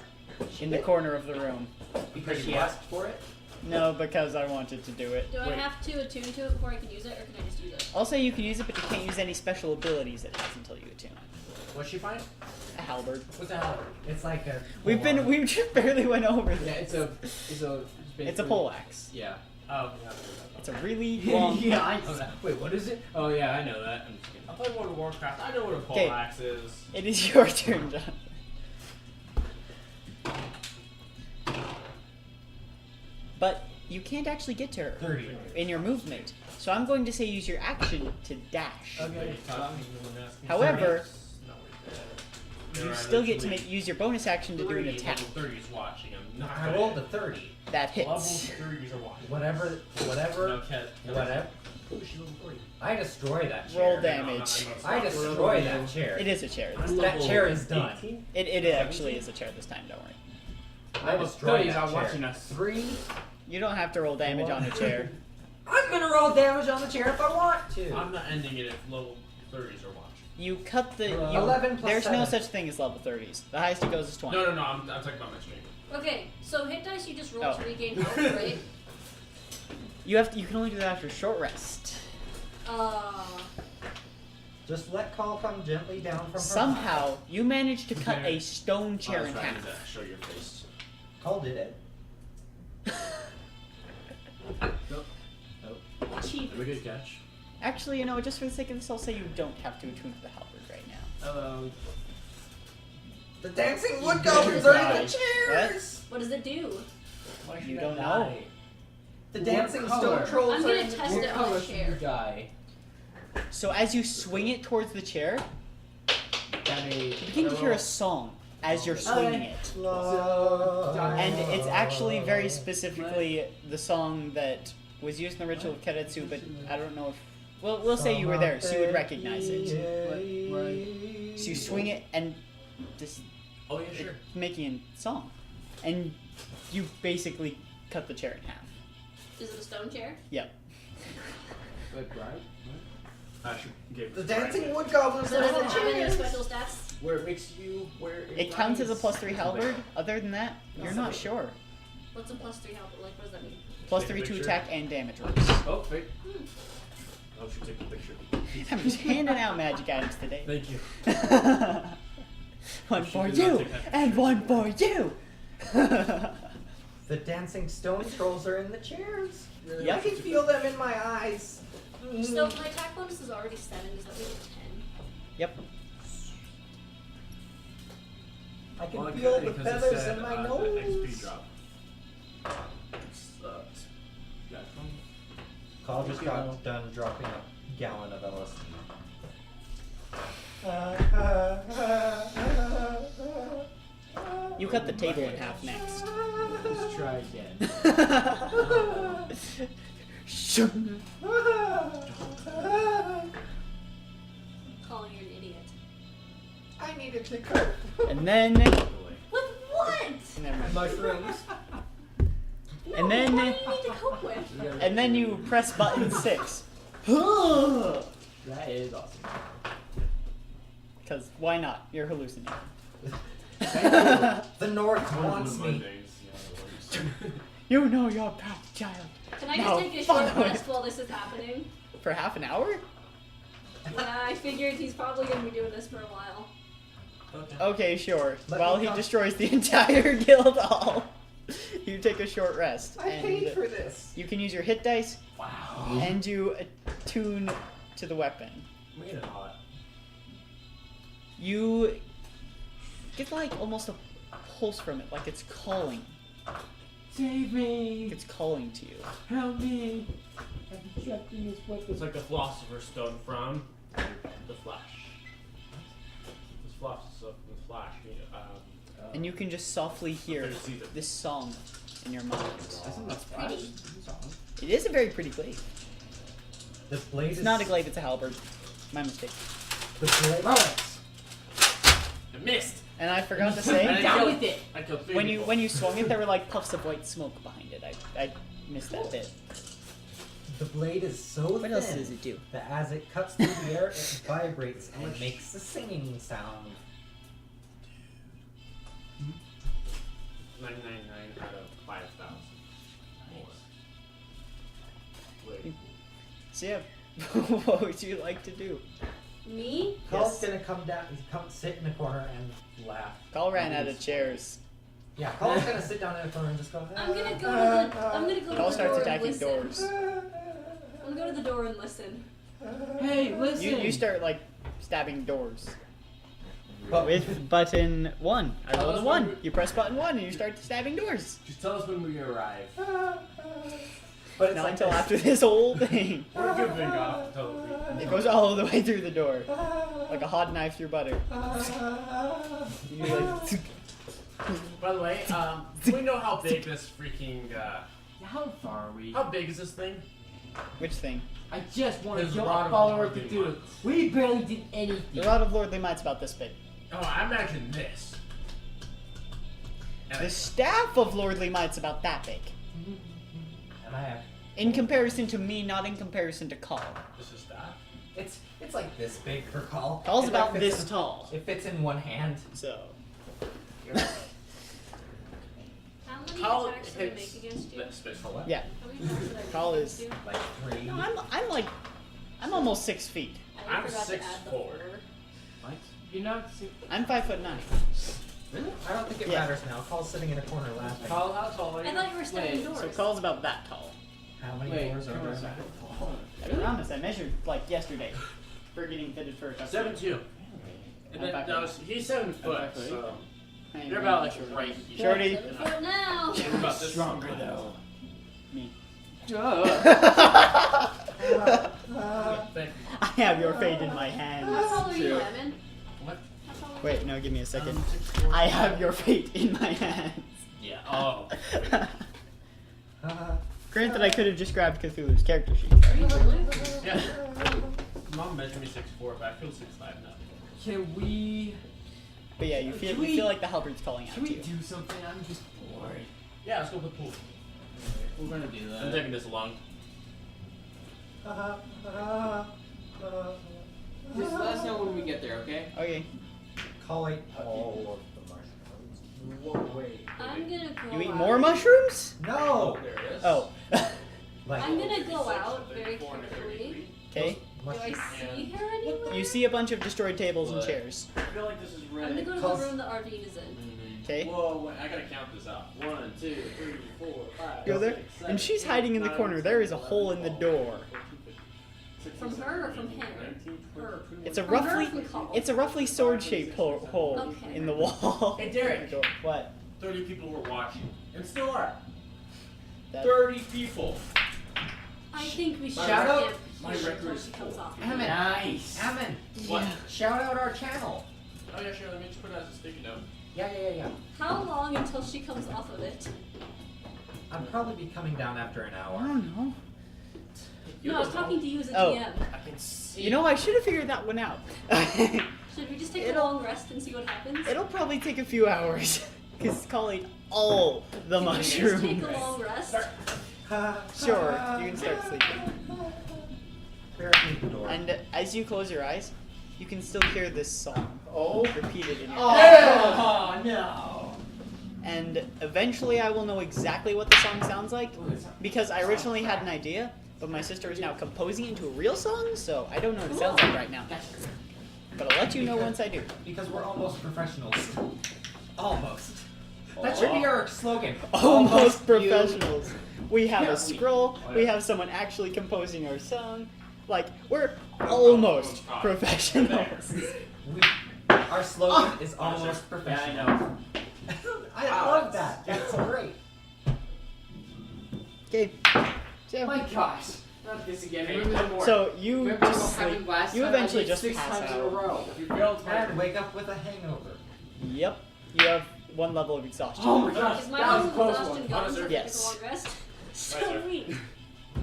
in the corner of the room. Because she asked for it? No, because I wanted to do it. Do I Wait. have to attune to it before I can use it, or can I just use it? I'll say you can use it, but you can't use any special abilities it has until you attune it. What'd she find? A halberd. What's a halberd? It's like a. We just barely went over Yeah, this. it's a It's a pole axe. Yeah. Oh, yeah. It's a really long. yeah, I know that. Wait, what is it? Oh yeah, I know that. I'm just kidding. I played World of Warcraft. I know what a pole Okay. axe is. It is your turn, John. But you can't actually get to her 30. in your movement. So I'm going to say use your action to dash. Okay. However, No, we're dead. you There are still get to literally use your bonus action to do an 3 attack. Level 30s watching. I'm not I rolled a 30. That Level hits. 30s are watching. Whatever. No, Cat. Whatever. Oh, she's level 40. I destroy that chair. Roll No, damage. I destroy that chair. It is a chair. I'm That level chair is done. 18? It actually is a chair this time, don't worry. I destroy Studies that are chair. watching us. 3. You don't have to roll damage on a chair. I'm gonna roll damage on the chair if I want to. I'm not ending it if level 30s are watching. You cut the. You, 11 plus there's no 7. such thing as level 30s. The highest it goes is 20. No, I'm talking about my stream. Okay, so hit dice you just roll Oh. to regain health, right? You can only do that after a short rest. Just let Call come gently down from her. Somehow, you managed to cut a stone chair in half. Show your face. Call did it. Nope. Cheap. Have a good catch. Actually, you know, just for the sake of this, I'll say you don't have to attune to the halberd right now. Hello. The dancing wood goblins are in the What? chairs. What does it do? Why You don't know. The What dancing color? stone trolls I'm are gonna in the test What it on color a should chair. you die? So as you swing it towards the chair, you begin to hear a song as you're swinging it. And it's actually very specifically the song that was used in the ritual of Keretsu, but I don't know if... Well, we'll say you were there, so you would recognize it. So you swing it and just... Oh yeah, sure. It's making a song. And you basically cut the chair in half. Is it a stone chair? Yep. Like, right? I should give The dancing wood goblins So are does in it the have any chairs. special stats? Where it makes you It counts as a +3 halberd. Other than that, you're not sure. What's a +3 help? Like, what does that mean? +3 to Picture. attack and damage rolls. Oh, wait. I'll should take a picture. I'm just handing out magic items today. Thank you. One She for did not you, take that and picture. one for you. The dancing stone trolls are in the chairs. Yep. I can feel them in my eyes. So my attack bonus is already 7. Does that make it 10? Yep. I can Well, it feel could, the because it feathers said, in my the nose. XP drop. Sucked. Got it from- Call just got done dropping a gallon of LSD. You cut the table in half next. Let's try again. Calling you an idiot. I needed to cope. And then, With what? never mind. Mushrooms. And then- What do you need to cope with? And then you press button 6. That is awesome. Because why not? You're hallucinating. The North One of wants the me. Mondays, yeah, You know your path, child. Can I No, just take a short follow it. rest while this is happening? For half an hour? Yeah, I figured he's probably gonna be doing this for a while. Okay. Okay, sure. Let While me he come- destroys the entire guild hall, you take a short rest. I paid And for this. you can use your hit dice, Wow. and you attune to the weapon. Made it hot. You get like almost a pulse from it, like it's calling. Save me! It's calling to you. Help me! I'm trapped in this weapon. It's like the Philosopher's Stone from The Flash. This Flash. And you can just softly hear Third season. this song in your mind. That's pretty. It is a very pretty glaive. The blade It's is not a glaive, it's a halberd. My mistake. The blade. I missed. And I forgot to And say, I Down killed- with it. I killed 3 when you people. swung it, there were like puffs of white smoke behind it. I missed that bit. The blade is so What thin else does it do? that as it cuts through the air, it vibrates and makes a singing sound. 999 out of 5,000. Wait. So yeah, what would you like to do? Me? Call's gonna come down, come sit in a corner and laugh. Call ran out of chairs. Yeah, Call's gonna sit down in a corner and just go. I'm gonna go to the. I'm gonna go to Call the starts door and attacking listen. doors. I'm gonna go to the door and listen. Hey, listen! You start like stabbing doors. But With button 1. I Tell rolled a us 1. when You press button 1 and you start stabbing doors. Just tell us when we arrive. But it's Not like until this. after this whole thing. We're goofing off totally. It goes all the way through the door. Like a hot knife through butter. You like, By the way, do we know how big this freaking, How far are we? how big is this thing? which thing? I just want to There's kill a lot a of follower to Lordly do it. Mites. We barely did The anything. Rod of Lordly Might's about this big. Oh, I imagine this. And The staff of Lordly Might's about that big. And I have. In comparison to me, not in comparison to Call. this is that. It's like this big for Call. Call's It, like, about fits this in- tall. It fits in one hand. So. How much many Call attacks do we make hits against you? that space for what? Yeah. How many attacks did I make Call against is- you? Like 3. No, I'm almost 6 feet. I I'm forgot to add the 6'4". 4. What? You're not. I'm 5'9". Really? I don't think it Yeah. matters now. Call's sitting in a corner laughing. Call, how tall are you? I thought you were stepping Wait, doors. So Call's about that tall. How many Wait, doors are come on a there? second. I promise, I measured like yesterday for getting fitted for a custom. 7'2". And then I'm that was, he's 7 foot, 5 foot. so I ain't you're really about like sure. right here. Shorty. 7 foot now. You're about this Stronger size. though. Me. Thank you. I have your fate in my How hands. tall are you, Two. Lemon? What? How tall are you? Wait, no, give me a second. 6'4". I have your fate in my hands. Yeah. Oh. Granted, I could have just grabbed Cthulhu's character sheet. Are you really? Yeah. Mom measured me 6'4", but I feel 6'5" now. Can we? But yeah, you feel Can you we- feel like the halberd's calling out Can to we you. do something? I'm just bored. Yeah, let's go play pool. We're gonna do I'm that. taking this along. Just let us know when we get there, okay? Okay. Call ate all of the mushrooms. Whoa, wait. I'm gonna go You eat out. more mushrooms? No! There it is. Oh. Like, I'm gonna go out very quickly. Okay. Do I see her anywhere? You see a bunch of destroyed tables and What? chairs. I feel like this is I'm gonna go to Cause- the room that Arvine is in. Okay. Whoa, wait, I gotta count this out. 1, 2, 3, 4, 5. Go there. 6, And she's hiding in the corner. There is a hole in the door. From her or from him? Her. It's a From her or roughly from Call? it's a roughly sword-shaped hole Okay. in the wall. Hey, Derek. What? 30 people were watching. And still are. That- 30 people. I think we should Shout out- skip my here record until is she comes full. off. Ammon! Nice. Ammon! What? Shout out our channel! Oh yeah, sure. Let me just put it as a sticky note. Yeah. How long until she comes off of it? I'd probably be coming down after an I hour. don't know. No, I was talking to you as a Oh. GM. I can see. You know, I should have figured that one out. Should we just take a It'll- long rest and see what happens? It'll probably take a few hours. Because Call ate all the Can we just take mushrooms. a long rest? Sure, you can start sleeping. Barricade the door. And as you close your eyes, you can still hear this song repeated in your Oh no. And eventually I will know exactly what the song sounds like, because I originally had an idea, but my sister is now composing it into a real song, so I don't know what it sounds like right now. But I'll let you know once I do. Because we're almost professionals. Almost. That should be our slogan. Almost you- professionals. We have Yeah, a scroll, we have someone actually composing our song. Like, we're almost professionals. Our slogan is almost Yeah, I professional. know. I love that. That's great. Okay, so, My gosh. Not this again. Remember the more. so you Remember just what happened sleep. last You time? eventually I did just 6 pass times in a out. row. You failed And wake up with a hangover. Yep, you have one level of exhaustion. Oh my gosh. Is my That was a level of close exhaustion one. gone Honestly, for yes. a long rest? So Right, sir. weak.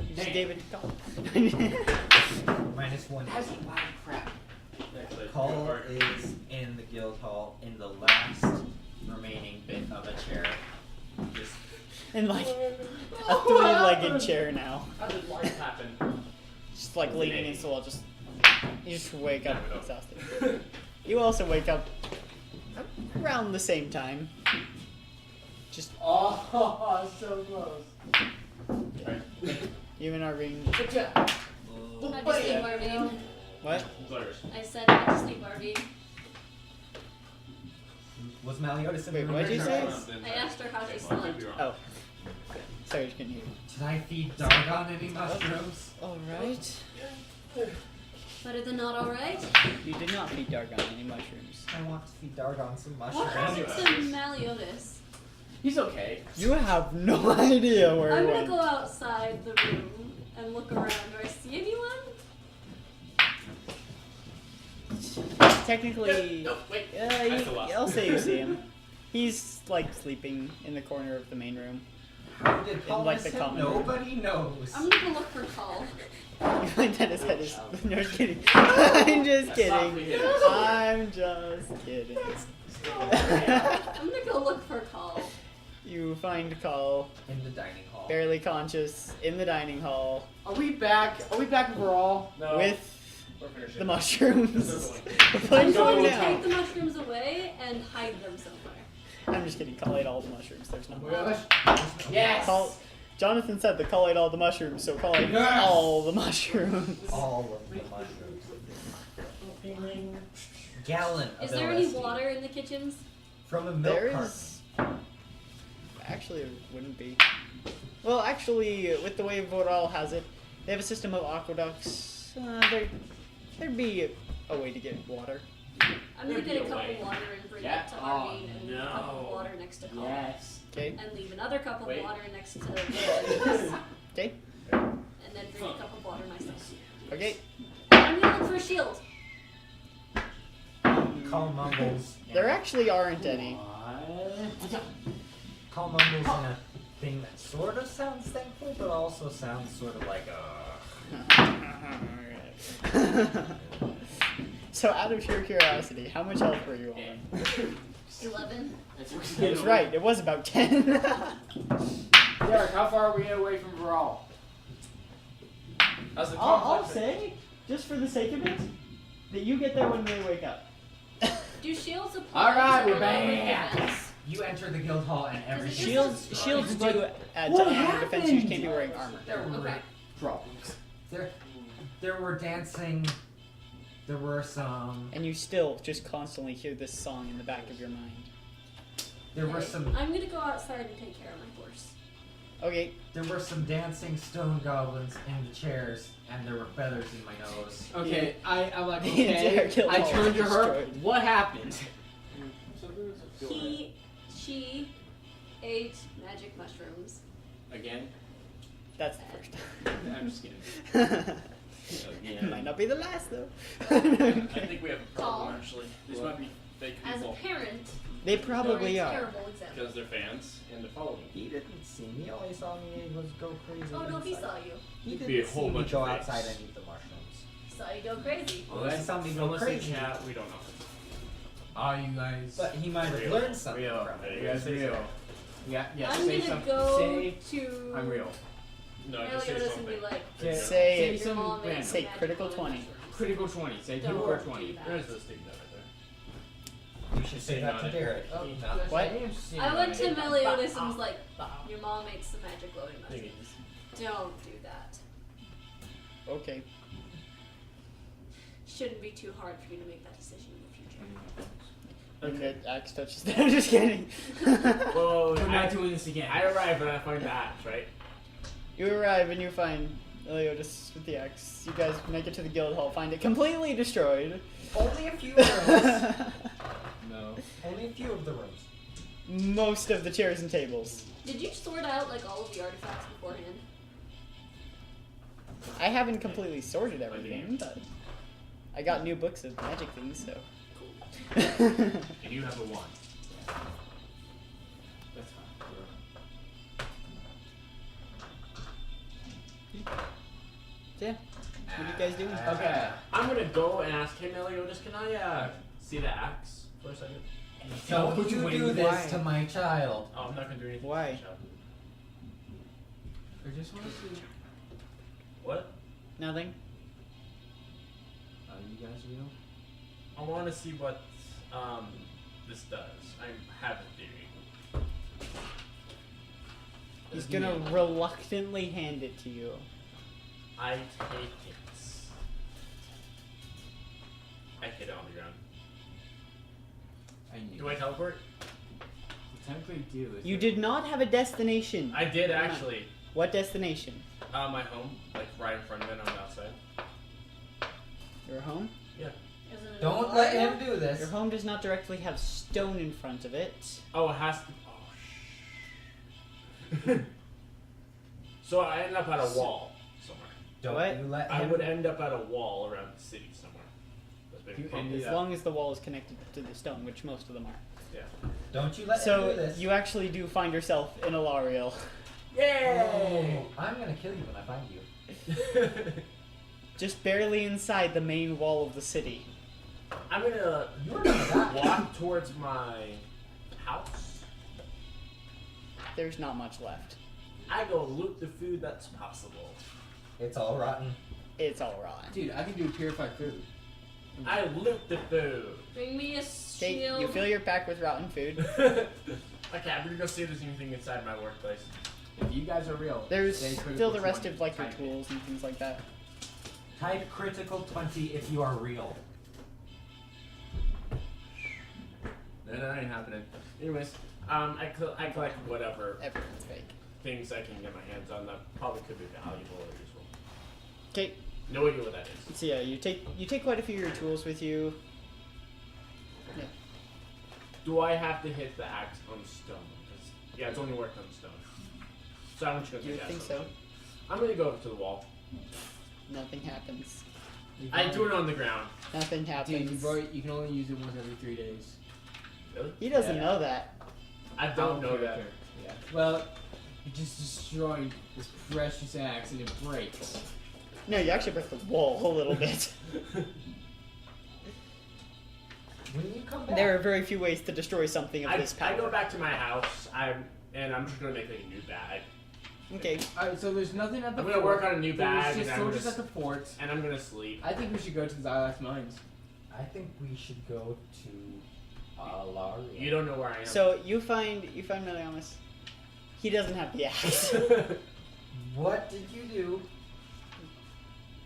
You just gave it to Call. -1. That's a lot of crap. Call is in the guild hall in the last remaining bit of a chair. Just In like a three-legged chair now. How did life happen? Just like leaning against the wall, just you just wake up exhausted. You also wake up around the same time. Just Oh, so close. you and Arvine. Good job. I just think Arvine. What? Players. I said I just think Arvine. was Meliodas in the Wait, room? what'd you say? I asked her how she I could slept. be wrong. Oh, sorry, I just couldn't hear you. Did I feed Dargon any mushrooms? All right. Better than not alright. You did not feed Dargon any mushrooms. I want to feed Dargon some What mushrooms. happened to Meliodas? He's okay. You have no idea where I'm he gonna went. go outside the room and look around. Do I see anyone? Technically, No, wait. I'll say you see him. He's like sleeping in the corner of the main room. How did Paul like miss the him? common room. Nobody knows. I'm gonna go look for Call. Like that his head is. No, just kidding. I'm just Softly kidding. hit it. I'm just kidding. I'm gonna go look for Call. You find Call In the dining hall. barely conscious in the dining hall Are we back? Are we back overall? No. with We're finishing. the mushrooms. This is We're I'm going going to now. take the mushrooms away and hide them somewhere. I'm just kidding. Collate all the mushrooms. There's no. Oh my gosh. Yes! Jonathan said to collate all the mushrooms, so collate Yes! all the mushrooms. All of the mushrooms. Gallon of Is there any LSD. water in the kitchens? From a milk There carton. is. Actually, it wouldn't be. Well, actually, with the way Voral has it, they have a system of aqueducts. There'd be a way to get water. I'm gonna There'd get a be a cup way. of water and bring Yeah. it to Oh, Arvine and leave a cup of no. water next to Colin. Yes. Okay. And leave another cup of Wait. water next to Liz. Okay. And then bring a cup of water myself. Okay. I'm gonna look for a shield. Call Mumbles. There actually aren't any. What? Call Mumbles in a thing that sort of sounds thankful, but also sounds sort of like So, out of sheer curiosity, how much health were you on? 11. That's right. It was about 10. Derek, how far are we away from Viral? As the I'll complex- say, just for the sake of it, that you get there when they wake up. Do shields apply Alright, to we're armor back. defense? You enter the guild hall and every Does it Shields just- do add What to armor defense. You just can't be happened? wearing armor. There were Okay. Problems. there were dancing. There were some. And you still just constantly hear this song in the back of your mind. There were Okay. some. I'm gonna go outside and take care of my horse. Okay. There were some dancing stone goblins in the chairs, and there were feathers in my nose. Okay, I'm like, The entire okay. guild I hall turned to was her. destroyed. What happened? She ate magic mushrooms. Again? That's the first time. I'm just kidding. Again. Might not be the last though. I think we have a problem Call. actually. These might be fake As a people parent, They probably you're a are. terrible example. because they're fans and they're following. He didn't see me. All he saw me was go crazy. Oh no, he inside. saw you. He Be a didn't whole see me bunch go of fakes. outside and eat the mushrooms. He saw you go crazy. Unless something go unless they crazy. chat, we don't know. Are you guys But he might have Real. learned something real? from You it. guys real? Yeah, I'm say gonna something. go Say to I'm real. No, just say Meliodas and something. be like, Say, Say- your some mom ate random. Say magic critical glowing 20. mushrooms. Critical 20. Say Don't critical do 20. that. There's this thing down right You should say that to Derek. Oh, No. What? I went to Meliodas and was like, your mom ate some magic glowing there. mushrooms. Don't do that. Okay. Shouldn't be too hard for you to make that decision in the future. And the axe touches them. Just kidding. Whoa, We're not doing this again. I arrive and I find the axe, right? You arrive and you find Meliodas with the axe. You guys make it to the guild hall, find it completely destroyed. Only a few rooms. No. Only a few of the rooms. Most of the chairs and tables. Did you sort out like all of the artifacts beforehand? I haven't completely sorted everything, but I got new books of magic things, so. And you have a 1. That's fine. Yeah. What are you guys doing? Okay. I'm gonna go and ask, hey Meliodas, can I see the axe for a second? Don't Put you you do in this why? to my child. Oh, I'm not gonna do anything. Why? I just want to see. What? Nothing. Are you guys real? I want to see what this does. I have a theory. He's gonna reluctantly hand it to you. I take it. I hit it on the ground. I knew. Do I teleport? You technically do. You did not have a destination. I did actually. What destination? My home, like right in front of it on the outside. Your home? Isn't it Don't a let Mario? him do Your this. home does not directly have stone in front of it. Oh, it has to. Oh, So I end up at a wall somewhere. Don't What? you let I him. would end up at a wall around the city somewhere. That's been You crumbled. ended As long as the wall is connected to the stone, which most of them are. Don't you let him do So this. you actually do find yourself in Alariel. Yay! Oh, I'm gonna kill you when I find you. Just barely inside the main wall of the city. I'm gonna You're gonna die. walk towards my house. There's not much left. I go loot the food that's possible. It's all rotten. It's all rotten. Dude, I can do purified food. I loot the food. Bring me a Okay, shield. you fill your pack with rotten food. Okay, I'm gonna go see if there's anything inside my workplace. If you guys are real, There's say still the critical rest 20, of like your type it. tools and things like that. Type critical 20 if you are real. No, that ain't happening. Anyways, I collect whatever Everyone's fake. things I can get my hands on that probably could be valuable or useful. Okay, No idea what that is. so yeah, you take quite a few of your tools with you. Yeah. Do I have to hit the axe on stone? 'Cause, yeah, it's only worked on stone. So I'm just gonna You take think that so? I'm gonna go over to the wall. Nothing happens. I do it on the ground. Nothing happens. Dude, you can only use it once every 3 days. Really? He doesn't Yeah. know that. I don't know that. Character. Yeah. Well, you just destroyed this precious axe and it breaks. No, you actually break the wall a little bit. When you come back, There are very few ways to destroy something of I this power. go back to my house. I'm just gonna make like a new bag, Okay. Alright, so there's nothing at the I'm gonna fort. work on a new bag, There's just and I'm soldiers gonna at the fort. and I'm gonna sleep. I think we should go to the Xylax mines. I think we should go to Alaria. You don't know where I am. So you find Meliamus. He doesn't have the axe. What did you do?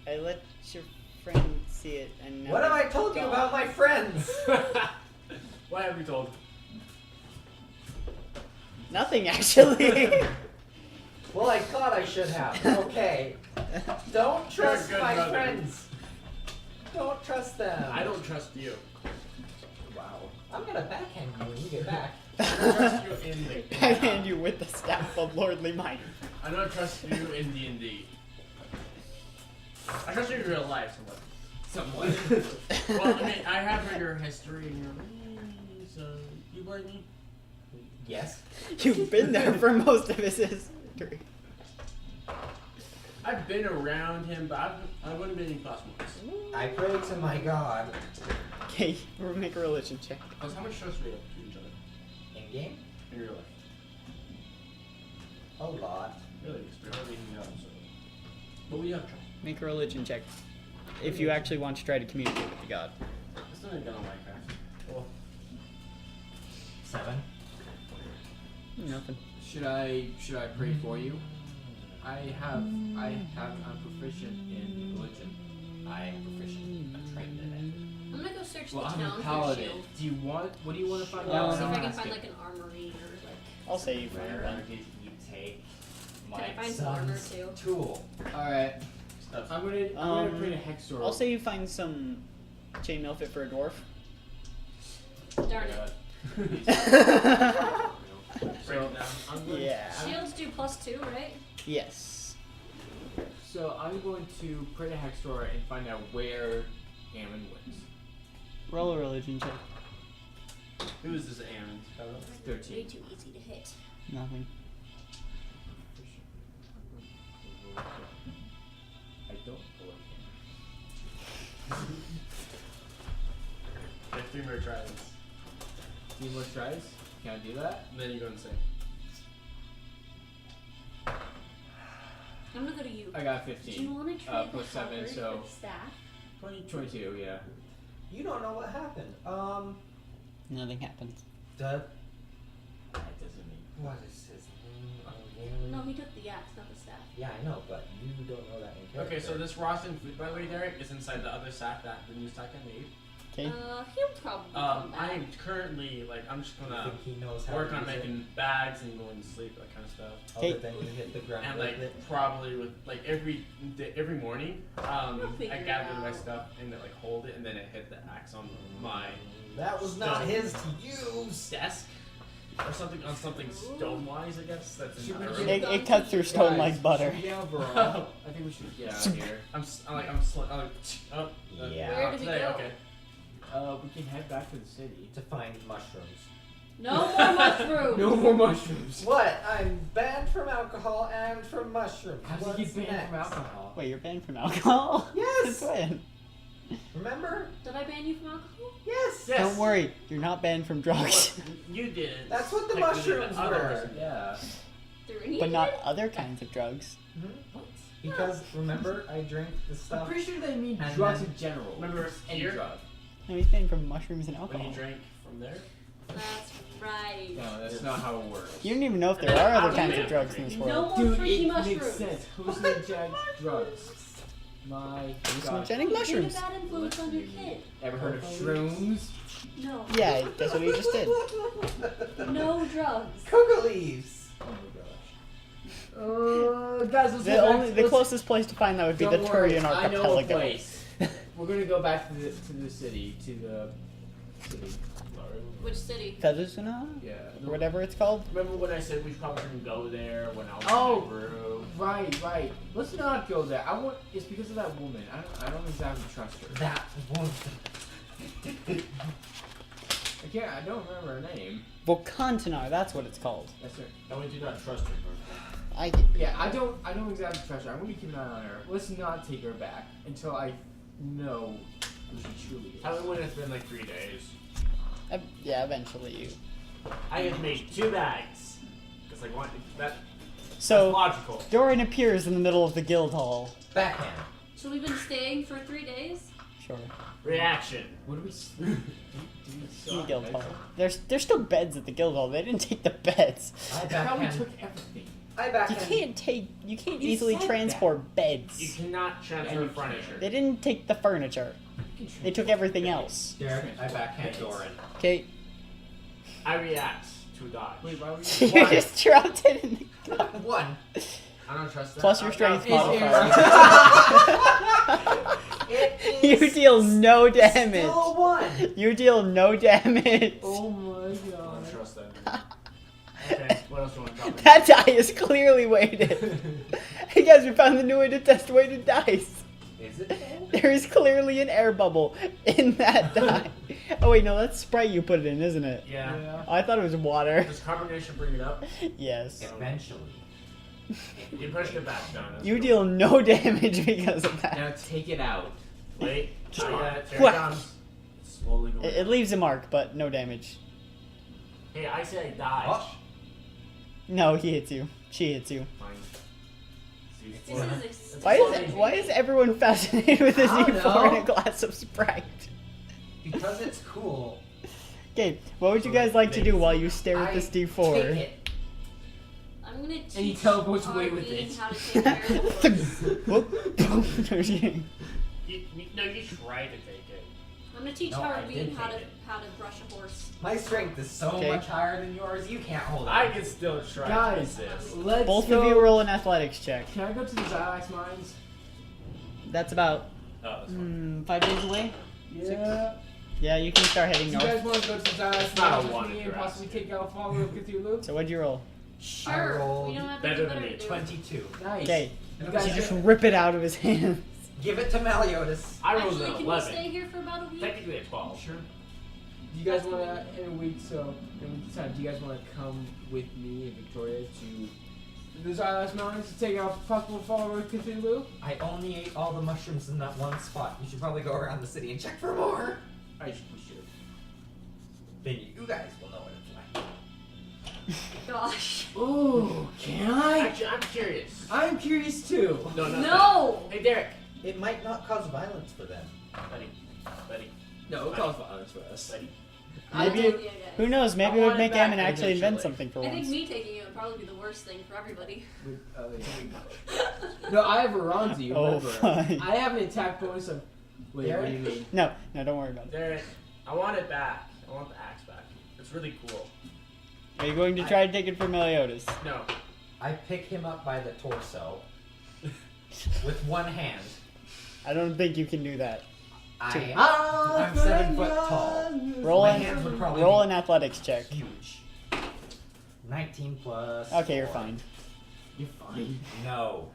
I let your friend see it, and now What have I it's told you gone. about my friends? What have you told? Nothing, actually. Well, I thought I should have. Okay. Don't trust good my brother. friends. Don't trust them. I don't trust you. Wow. I'm gonna backhand you when you get back. I don't trust you in the. I hand you with the staff of lordly might. I don't trust you in D&D. I trust you in real life somewhat. Well, I mean, I have heard your history and your so you believe me? Yes. You've been there for most of his history. I've been around him, but I wouldn't be in class once. I pray to my God. Okay, we'll make a religion check. Because how much trust do we have to each other In game? in real life? A lot. Really, because we hardly even know, so. But we have trust. Make a religion check. If you actually want to try to communicate with the god. It's not even on Minecraft. Well, 7. Nothing. Should I pray for you? I'm proficient in religion. I am proficient. I'm trained in it. I'm gonna go search Well, the I'm town a for a paladin. shield. What do you want to find See out? if I can Ask find it. like an armory or like. I'll say you find Where one. did you take Can my I find some armor son's too? tool? Alright. stuff. I'm gonna print a hex sword. I'll say you find some chainmail fit for a dwarf. Darn it. Break it down. I'm going, Yeah. Shields do +2, right? Yes. So I'm going to print a hex sword and find out where Ammon wins. Roll a religion check. Who is this Aaron? Way 13. too easy to hit. Nothing. I don't believe Like 3 more tries. 3 more tries? Can I do that? And then you go insane. I'm gonna go to you. I got Do you 15. want to trade plus the 7, halberd so- for the staff? 22, yeah. You don't know what happened. Nothing happens. That doesn't mean. What is his name? No, he took the axe, not the staff. Yeah, I know, but you don't know that in character. Okay, so this rotten food, by the way, Derek, is inside the other sack that the new sack I made. Okay. He'll probably come back. I am currently I'm just I gonna think he knows how work to on use making bags and going to sleep, that kind of stuff. it. Other than you hit the ground And with it. probably with every morning, I figure it gather my out. stuff and like hold it, and then I hit the axe on my That was not Stone. his to use. desk or something on something stone wise. I guess that's Should we entirely. get- It cuts through stone Guys, like butter. should we get overall? I think we should get out of here. I'm Yeah. Where did we today, go? okay. We can head back to the city. To find mushrooms. No more mushrooms! No more mushrooms. What? I'm banned from alcohol and from mushrooms. How did What's you get banned from next? alcohol? Wait, you're banned from alcohol? Yes! Since when? Remember? Did I ban you from alcohol? Yes. Yes. Don't worry, you're not banned from drugs. You did. That's what the Technically, mushrooms other were. person did. Yeah. Through any But not other kinds of drugs. Mhm. What? Because remember, I drank the I'm stuff. pretty sure they mean And drugs then- in general. Remember any here? drug. No, he's saying from mushrooms and When alcohol. you drank from there? That's right. No, that's not how it works. You don't even know if there are other kinds of drugs in this No world. more Dude, freaky it mushrooms. makes sense. Hallucinogenic drugs. My God. Hallucinogenic mushrooms. Get a bad influence on your kid. Ever heard of shrooms? No. Yeah, that's what he just did. No drugs. Coca leaves. Oh my gosh. Guys, let's The go only, back. the let's- closest place to find that would be the Don't worry, Turian I know a archipelago. place. We're gonna go back to the city, to the city. Which city? Feduzuna? Yeah. Or whatever it's called. Remember when I said we probably shouldn't go there when I was Oh. in Peru? Right. Let's not go there. It's because of that woman. I don't exactly trust her. That one. I don't remember her name. Volcantinar, that's what it's called. That's her. No, we do not trust her. I get Yeah, I don't exactly trust her. I'm gonna keep an eye on her. Let's not take her back until I know who she truly is. Tell me when it's been like 3 days. Yeah, eventually you. I have made 2 bags. Because like one that's So, logical. Dorian appears in the middle of the guild hall. Backhand. So we've been staying for 3 days? Sure. Reaction. What do we? In the guild hall. There's still beds at the guild hall. They didn't take the beds. I How we backhand. took everything. I You backhand. can't You easily said that. transport You beds. cannot transfer Yeah, you furniture. They didn't take the furniture. They took everything else. Derek, I backhand Doran. Okay. I react to dodge. Wait, why were You you? just dropped it in the cup. One. I don't trust that. Plus your strength It's modifier. It You is deal no damage. Still one. You deal no damage. Oh my I don't god. trust that. Okay, what else do you want to talk about? That die is clearly weighted. Hey guys, we found the new way to test weighted dice. Is it? There is clearly an air bubble in that die. Oh wait, no, that's Sprite you put it in, isn't it? Yeah. Oh, I thought it was water. Does carbonation bring it up? Yes. Eventually. You pushed it back down. That's You cool. deal no damage because of that. Now take it out. Wait. Just Not yet. Here it whack. comes. Slowly going. It leaves a mark, but no damage. Hey, I say I dodge. Oh. No, he hits you. She hits you. Fine. See, This is ex- Why is everyone fascinated with this I don't D4 in know. a glass of Sprite? Because it's cool. Okay, what would you guys like to do while you stare at this Take D4? it. I'm gonna teach And you teleports away with Arlene it. how to take care of the horse. No, she didn't. No, you try to take it. I'm gonna teach No, I Arlene did how to take it. brush a horse. My strength is so Okay. much higher than yours, you can't hold it. I can still try Guys, to resist. let's Both go. of you roll an athletics check. Can I go to the Xylax mines? That's about Oh, that's fine. 5 days away. Yeah. Yeah, you can start Do heading you guys north. want to go to the Xylax not a mines one with me if and you're possibly asking. take out Follow of Cthulhu? So what'd you roll? Sure. rolled we don't have better anything than better me. to do. 22. Nice. Okay, You you guys just rip it out of his hand. Give it to Meliodas. I rolled Actually, an can we stay 11. here for about a week? Technically a 12. Sure. Do you guys want to, in a week, so in a week's time, do you guys want to come with me and Victoria to the Xylax Mountains to take out possible follower of Cthulhu? I only ate all the mushrooms in that one spot. You should probably go around the city and check for more. We should. Then you guys will know what it's like. Gosh. Ooh, can I? Actually, I'm curious. I'm curious too. No, no. No! Hey, Derek. It might not cause violence for them. Buddy. No, it calls violence for us. Buddy. Maybe I it- don't think Who knows? Maybe I it would want it make back Ammon actually invent eventually. something for I think once. me taking it would probably be the worst thing for everybody. No, I have Aranzi, Oh, remember. fine. I have an attack bonus of. Wait, what do you mean? No, don't worry about it. Derek, I want it back. I want the axe back. It's really cool. Are you going to try to take it from Meliodas? No. I pick him up by the torso with one hand. I don't think you can do that. I'm 7 foot tall. Roll My an, hands would probably roll be an athletics check. huge. 19 plus. Okay, you're 4. fine. You're fine. No.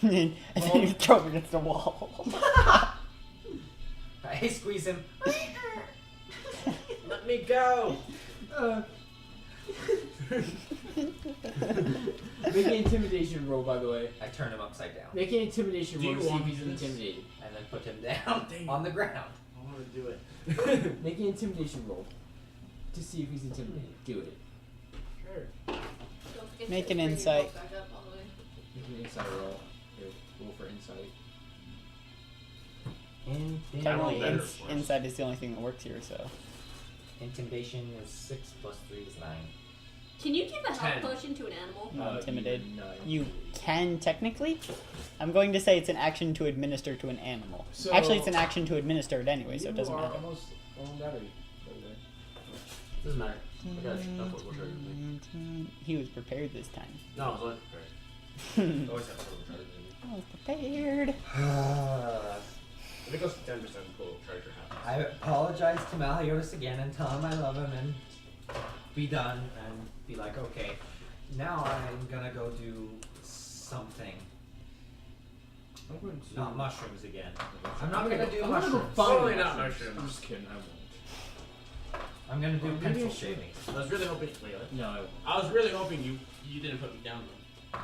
And then you throw him against the wall. I squeeze him. Let me go. Make an intimidation roll, by the way. I turn him upside down Make an intimidation Do roll you to see if want he's this? intimidated. and then put him down Dang. on the ground. I want to do it. Make an intimidation roll to see if he's intimidated. Do it. Sure. Don't forget Make to an bring your insight. book back up all the way. Make an insight roll. Here, roll for insight. Technically, Intimidation. better for us. inside is the only thing that works here, so. Intimidation is 6 plus 3 is 9. Can you give a health 10. potion to an animal? No, intimidate. No. You can technically. I'm going to say it's an action to administer to an animal. So- Actually, it's an action to administer it anyway, so it You doesn't are matter. almost battery. Doesn't matter. I got you. That's what we're trying to do. He was prepared this time. No, I was always prepared. I Always have total treasure in me. was prepared. If it goes to 10% total treasure happens. I apologize to Maliotis again and tell him I love him and be done and be like, okay, now I'm gonna go do something. I'm going to. Not mushrooms again. I'm not gonna do I'm gonna go mushrooms. find Totally not mushrooms. mushrooms. I'm just kidding. I won't. I'm gonna do Well, maybe pencil I should. shavings. I was really hoping. Wait, what? No, I won't. I was really hoping you didn't put me down though.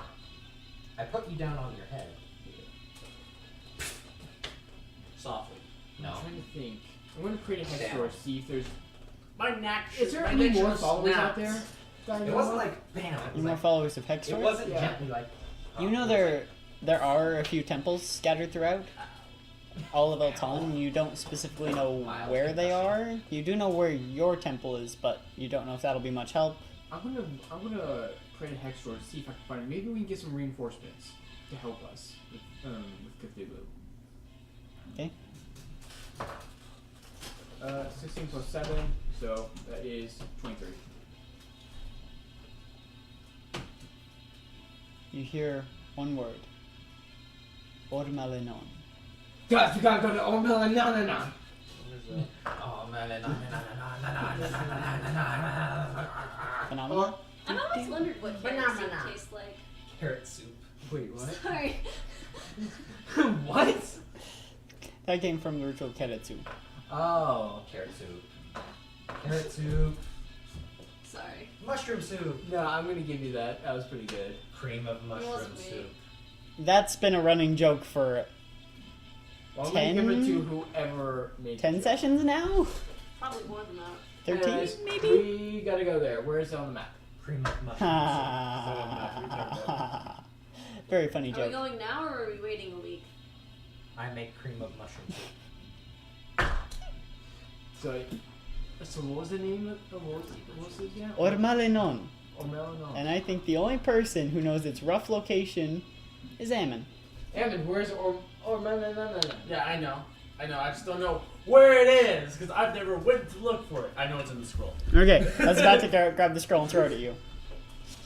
I put you down on your head. Softly. No. I'm trying to think. I'm going to create a hex Damn. door, see if there's. My neck. Is there my any neck more just followers out snapped. there? that I It know wasn't of? like bam. It You was more like followers of Hexor? it wasn't Yeah. gently like. You know there are a few temples scattered throughout all of Elton. You don't specifically know where they are. You do know where your temple is, but you don't know if that'll be much help. I'm gonna create a hex door to see if I can find it. Maybe we can get some reinforcements to help us with Cthulhu. Okay. 16 plus 7, so that is 23. You hear one word. Ormalenon. Guys, we gotta go to Ormel. No. What is that? Oh man, Phenomena? I've always wondered what carrot soup Banana. tastes like. carrot soup. Wait, what? Sorry. What? That came from the ritual Keretsu. Oh. Carrot soup. Carrot soup. Sorry. Mushroom soup. No, I'm gonna give you that. That was pretty good. Cream of mushroom wasn't me. soup. That's been a running joke for Well, I'm gonna give it 10? to whoever made 10 the joke. sessions now? Probably more than that. 13 Anyways, maybe? We gotta go there. Where is it on the map? Cream of mushroom soup. Very funny Are we joke. going now or are we waiting a week? I make cream of mushroom soup. So what was the name of what was it again? Ormalenon. Ormel, And I think the only person who knows its rough location is Ammon. Evan, where's Ormel? Yeah, I know. I just don't know where it is because I've never went to look for it. I know it's in the scroll. Okay, I was about to grab the scroll and throw it at you.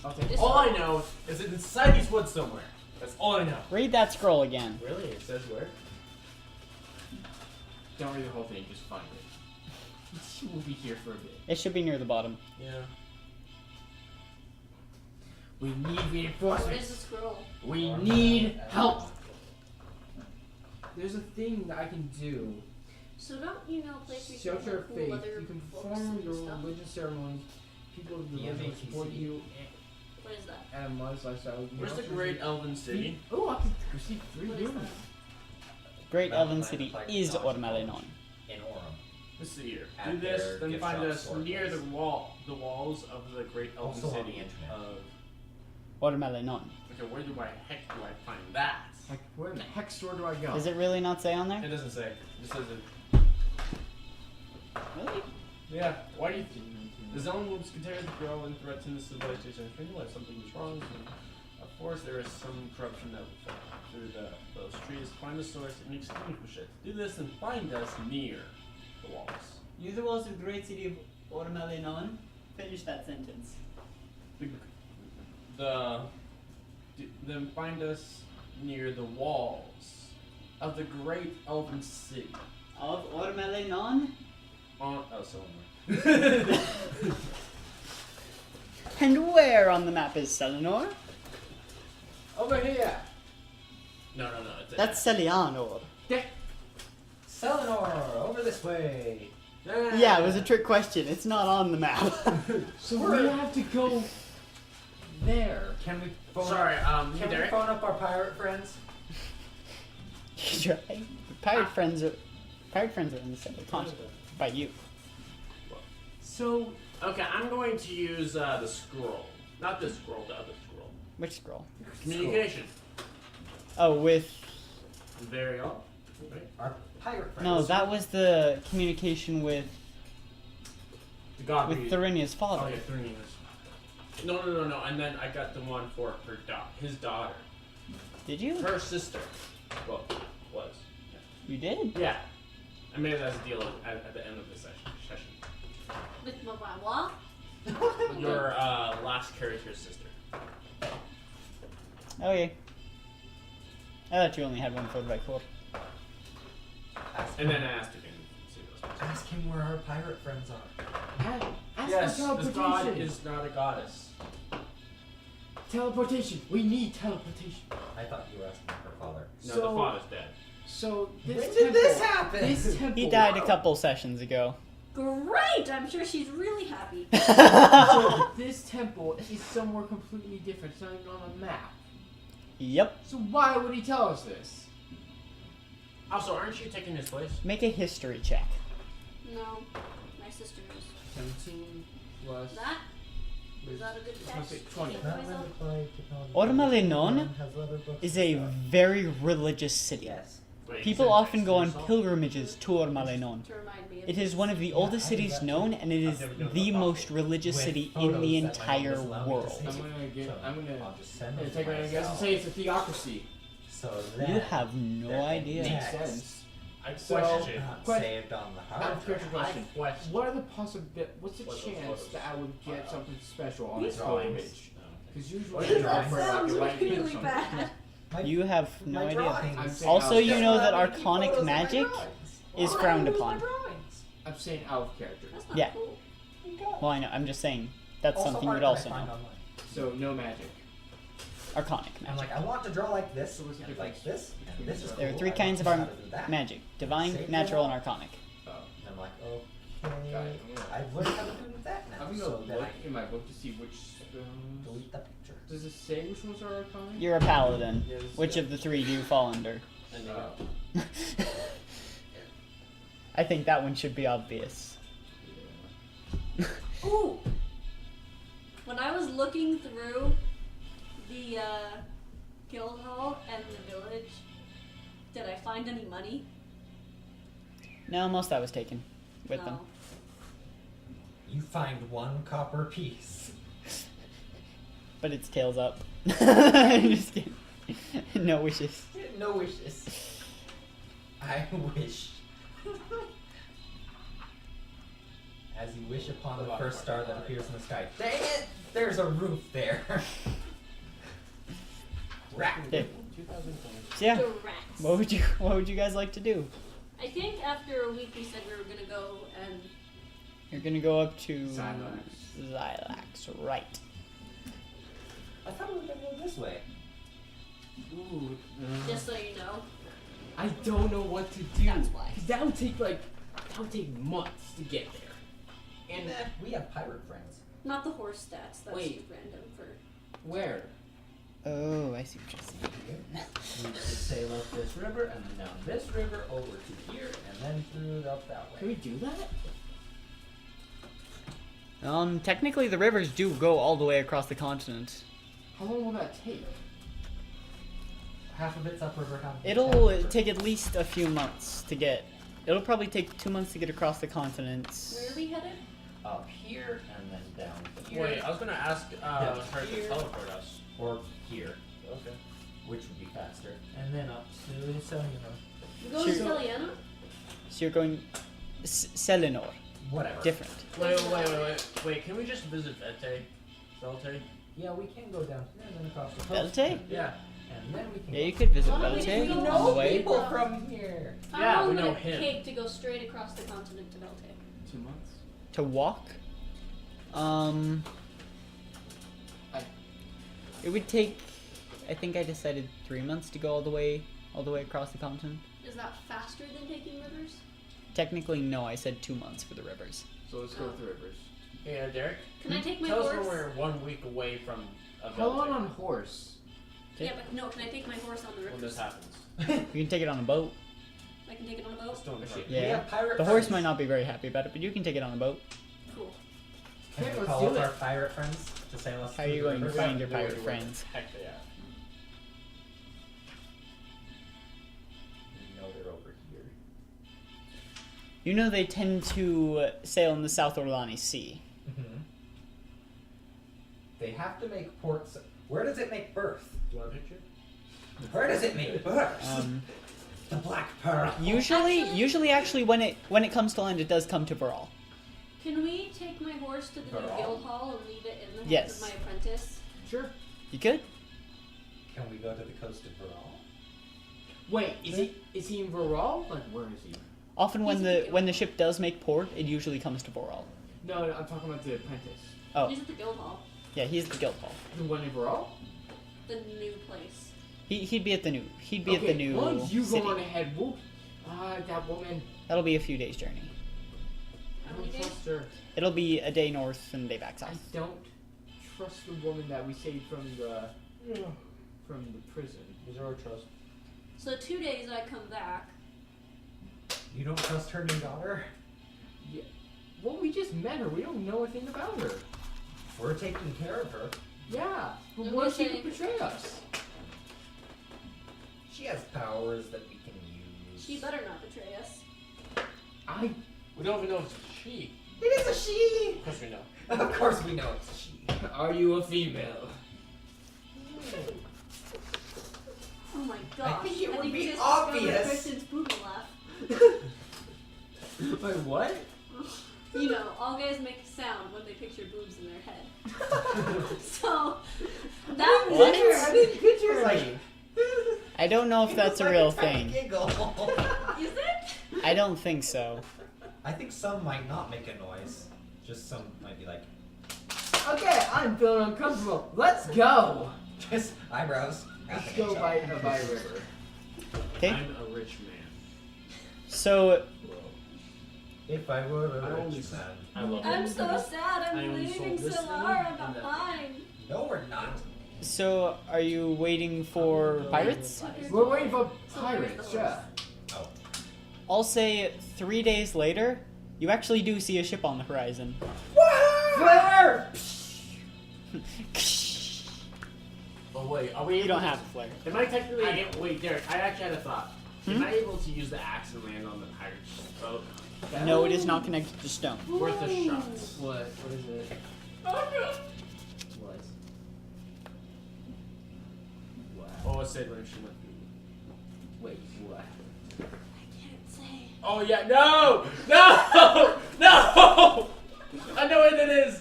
I'll take it. Just- All I know is it's inside these woods somewhere. That's all I know. Read that scroll again. Really? It says where? Don't read the whole thing, just find it. We'll be here for a bit. It should be near the bottom. Yeah. We need What is reinforcements. the scroll? We need help. There's a thing that I can do. So don't you know places Shelter of cool faith. leather You can books perform and your stuff? religious ceremonies. People of the Yeah, religion ATC. support you What is that? and a modest lifestyle. Where's the great elven city? Oh, I can receive 3 What is humans. that? Great Mountain Elven Land City Plague is Dodge Ormalenon. In Orem. Let's see here. At Do this, their then gift find shop us store near place. the walls of the great elven Also on city. the internet. Ormalenon. Okay, where do I heck do I find that? Like, where in the heck store do I go? Does it really not say on It there? doesn't say. It just says it. Really? Yeah. Why do you think the zone will continue to grow and threaten the civilization? If you like something is wrong, so of course there is some corruption that will fall through those trees. Find the source and extinguish it. Do this and find us near the walls. Near the walls of the great city of Ormalenon. Finish that sentence. Then find us near the walls of the great elven city. Of Ormalenon? Somewhere. And where on the map is Selenor? Over here. No. It's That's Selianor. Selenor, over this way. Yeah, it was a trick question. It's not on the map. So we have to go there. Can we phone Sorry, up, you can we Derek? phone up our pirate friends? Try. Pirate friends are in the center. By you. So Okay, I'm going to use the scroll. Not this scroll, the other scroll. Which scroll? Communication. Oh, with Very off. Right? Our pirate friends. no, that was the communication with The god with breed. Thorinia's father. Oh yeah, Thorinia's. No. And then I got the one for his daughter. Did you? Her sister. Well, was. You did? Yeah. I made it as a deal at the end of the session. With what? Your last character's sister. Okay. I thought you only had one for the record. And then I asked again. See those. Ask him where our pirate friends are. Ask Yes, for this teleportation. god is not a goddess. Teleportation. We need teleportation. I thought you were asking her father. No, So- the father's dead. So this When temple, did this happen? This temple. He died a couple sessions ago. Great! I'm sure she's really happy. So this temple is somewhere completely different. It's not even on the map. Yep. So why would he tell us this? Also, aren't you taking his place? Make a history check. No, my sister is. 17 plus. That? Is that a good Let's guess? say 20. Is that myself? Ormalenon is a very religious city. Yes. Wait, People you said often go on yourself? pilgrimages to Ormalenon. To remind me of It is one of the Yeah, oldest I did cities that known, and it is I've never done the that. most religious With city photos in the that my mom entire doesn't allow me to world. see. I'm gonna I'll just send yeah, them take a guess and myself. say it's a theocracy. So You then have no there idea. can be Makes text. sense. I So- question. Not Question- saved on the hard Out of character drive. question. Question. What are the possibilities? What's the What's those chance photos? that I would get something special on These this drawings. pilgrimage? Because What usually are you I drawing? offer That like sounds a lightning or really something. bad. My- You have no my idea. drawings. I'm saying Also, out you of know character. that Keep arcanic photos of my magic drawings. is Why frowned lose my upon. drawings? I'm saying out of character. That's not Yeah. cool. Well, I know. I'm just saying that's Also something art you'd that I also find know. online. So no magic. Arcanic I'm magic. like, I want to draw like this, So what's the and like difference this, and this is There are cool. three I kinds want of to know how to do that. magic: divine, Save natural, them and arcanic. Oh. And I'm like, Got okay, it. Yeah. I've learned how to do that now. I'm So gonna then look I in my book to see which spells. delete the picture. Does it say which ones are arcane? You're a paladin. Yes, Which yeah. of the three do you fall under? Oh. I think that one should be obvious. Yeah. Ooh! When I was looking through the guild hall and the village, did I find any money? No, most of that was taken with them. No. You find one copper piece. But it's tails up. I'm just kidding. No wishes. No wishes. I wish. As you wish upon the first star that appears in the sky. Dang it! There's a roof there. Rat. Okay. 2020. So yeah, The rats. what would you guys like to do? I think after a week we said we were gonna go and You're gonna go up to Xylax. Xylax, right? I thought we were gonna go this way. Ooh. just so you know. I don't know what to do. That's why. 'Cause that would take months to get there. And We have pirate friends. Not the horse stats, that's Wait. just random for where? Oh, I see what you're saying. We should sail up this river and then down this river over to here and then through up that Can way. we do that? Technically the rivers do go all the way across the continent. How long will that take? Half of it's upriver, half of it's It'll downriver. take at least a few months to get. It'll probably take 2 months to get across the continent. where are we headed? Up here and then down here. Wait, I was gonna ask her Here. to teleport us. Or here, Okay. which would be faster. And then up to Selena. We go to Sure. Celiana? So you're going Selinor. Whatever. Different. Wait, can we just visit Velte? Yeah, we can go down here and then across the coast. Velte? Yeah. And then we can Yeah, go. you could visit Why don't we just Velte go on the way. people from here. How Yeah, long we would know it him. take to go straight across the continent to Velte? 2 months. To walk. I- It would take. I think I decided 3 months to go all the way across the continent. Is that faster than taking rivers? Technically, no. I said 2 months for the rivers. So let's go with the rivers. Yeah, Derek. Can I take my Tell us horse? when we're 1 week away from a How long Velte on horse? Yeah, but no, can I take my horse on the when rivers? this happens. You can take it on a boat. I can take it on a boat? Let's do it. Shit, Yeah. We have pirate The horse friends. might not be very happy about it, but you can take it on a boat. Cool. Can Okay, we let's call do up it. our pirate friends to sail us How are through you the going to river? find your Do it, pirate do it. friends? Heck yeah. You know they tend to sail in the South Orlani Sea. Mm-hmm. They have to make ports. Where does it make birth? Do you want a picture? Where does it make birth? The Black Pearl. Usually, actually, when it comes to land, it does come to Baral. Can we take my horse to the new Girl. guild hall and leave it in the hands Yes. of my apprentice? Sure. You could? Can we go to the coast of Baral? Wait, is he in Varol? Like, where is he? Often when He's the at when the ship does make port, it usually comes to Baral. No, I'm talking about the apprentice. Oh, He's at the guild hall. yeah, he's the guild hall. The one in Varol? The new place. He'd be at the new at the new Why don't you city. go on ahead? Whoop. That woman. That'll be a few days journey. I How don't many days? trust her. It'll be a day north and a day back I south. don't trust the woman that we saved from the prison. Zero trust. So 2 days I come back. You don't trust her new daughter? Yeah. Well, we just met her. We don't know a thing about her. We're taking care of her. Yeah. But I'm what if just she saying- could betray us? She has powers that we can use. She better not betray us. We don't even know if it's a she. It is a she! Of course we know. Of course we know it's a she. Are you a female? Oh my gosh. think it would we be just discovered obvious. Christian's booby laugh. Wait, what? You know, all guys make a sound when they picture boobs in their head. So, that was What? I didn't picture It's like. like- I don't know if that's a real thing. Giggle. Is it? I don't think so. I think some might not make a noise. Just some might be like, Okay, I'm feeling uncomfortable. Let's go. just eyebrows. Let's go by a river. Okay, I'm a rich man. so If I were I a only rich man. I love I'm it. so sad. I I'm only leaving sold this thing Solara, and but that. mine. No, we're not. so are you waiting for pirates? We're waiting for pirates, yeah. Oh. I'll say 3 days later, you actually do see a ship on the horizon. Flare! Oh wait, are we? You able don't to- have a flare. Am I technically? Wait, Derek. I actually had a thought. Am I able to use the axe and land on the pirate's boat? No, it is not connected to stone. Worth a shot. What? What is it? Oh, What? What was said when she went through? Wait, what? I can't say. Oh yeah, no! No! No! I know what it is!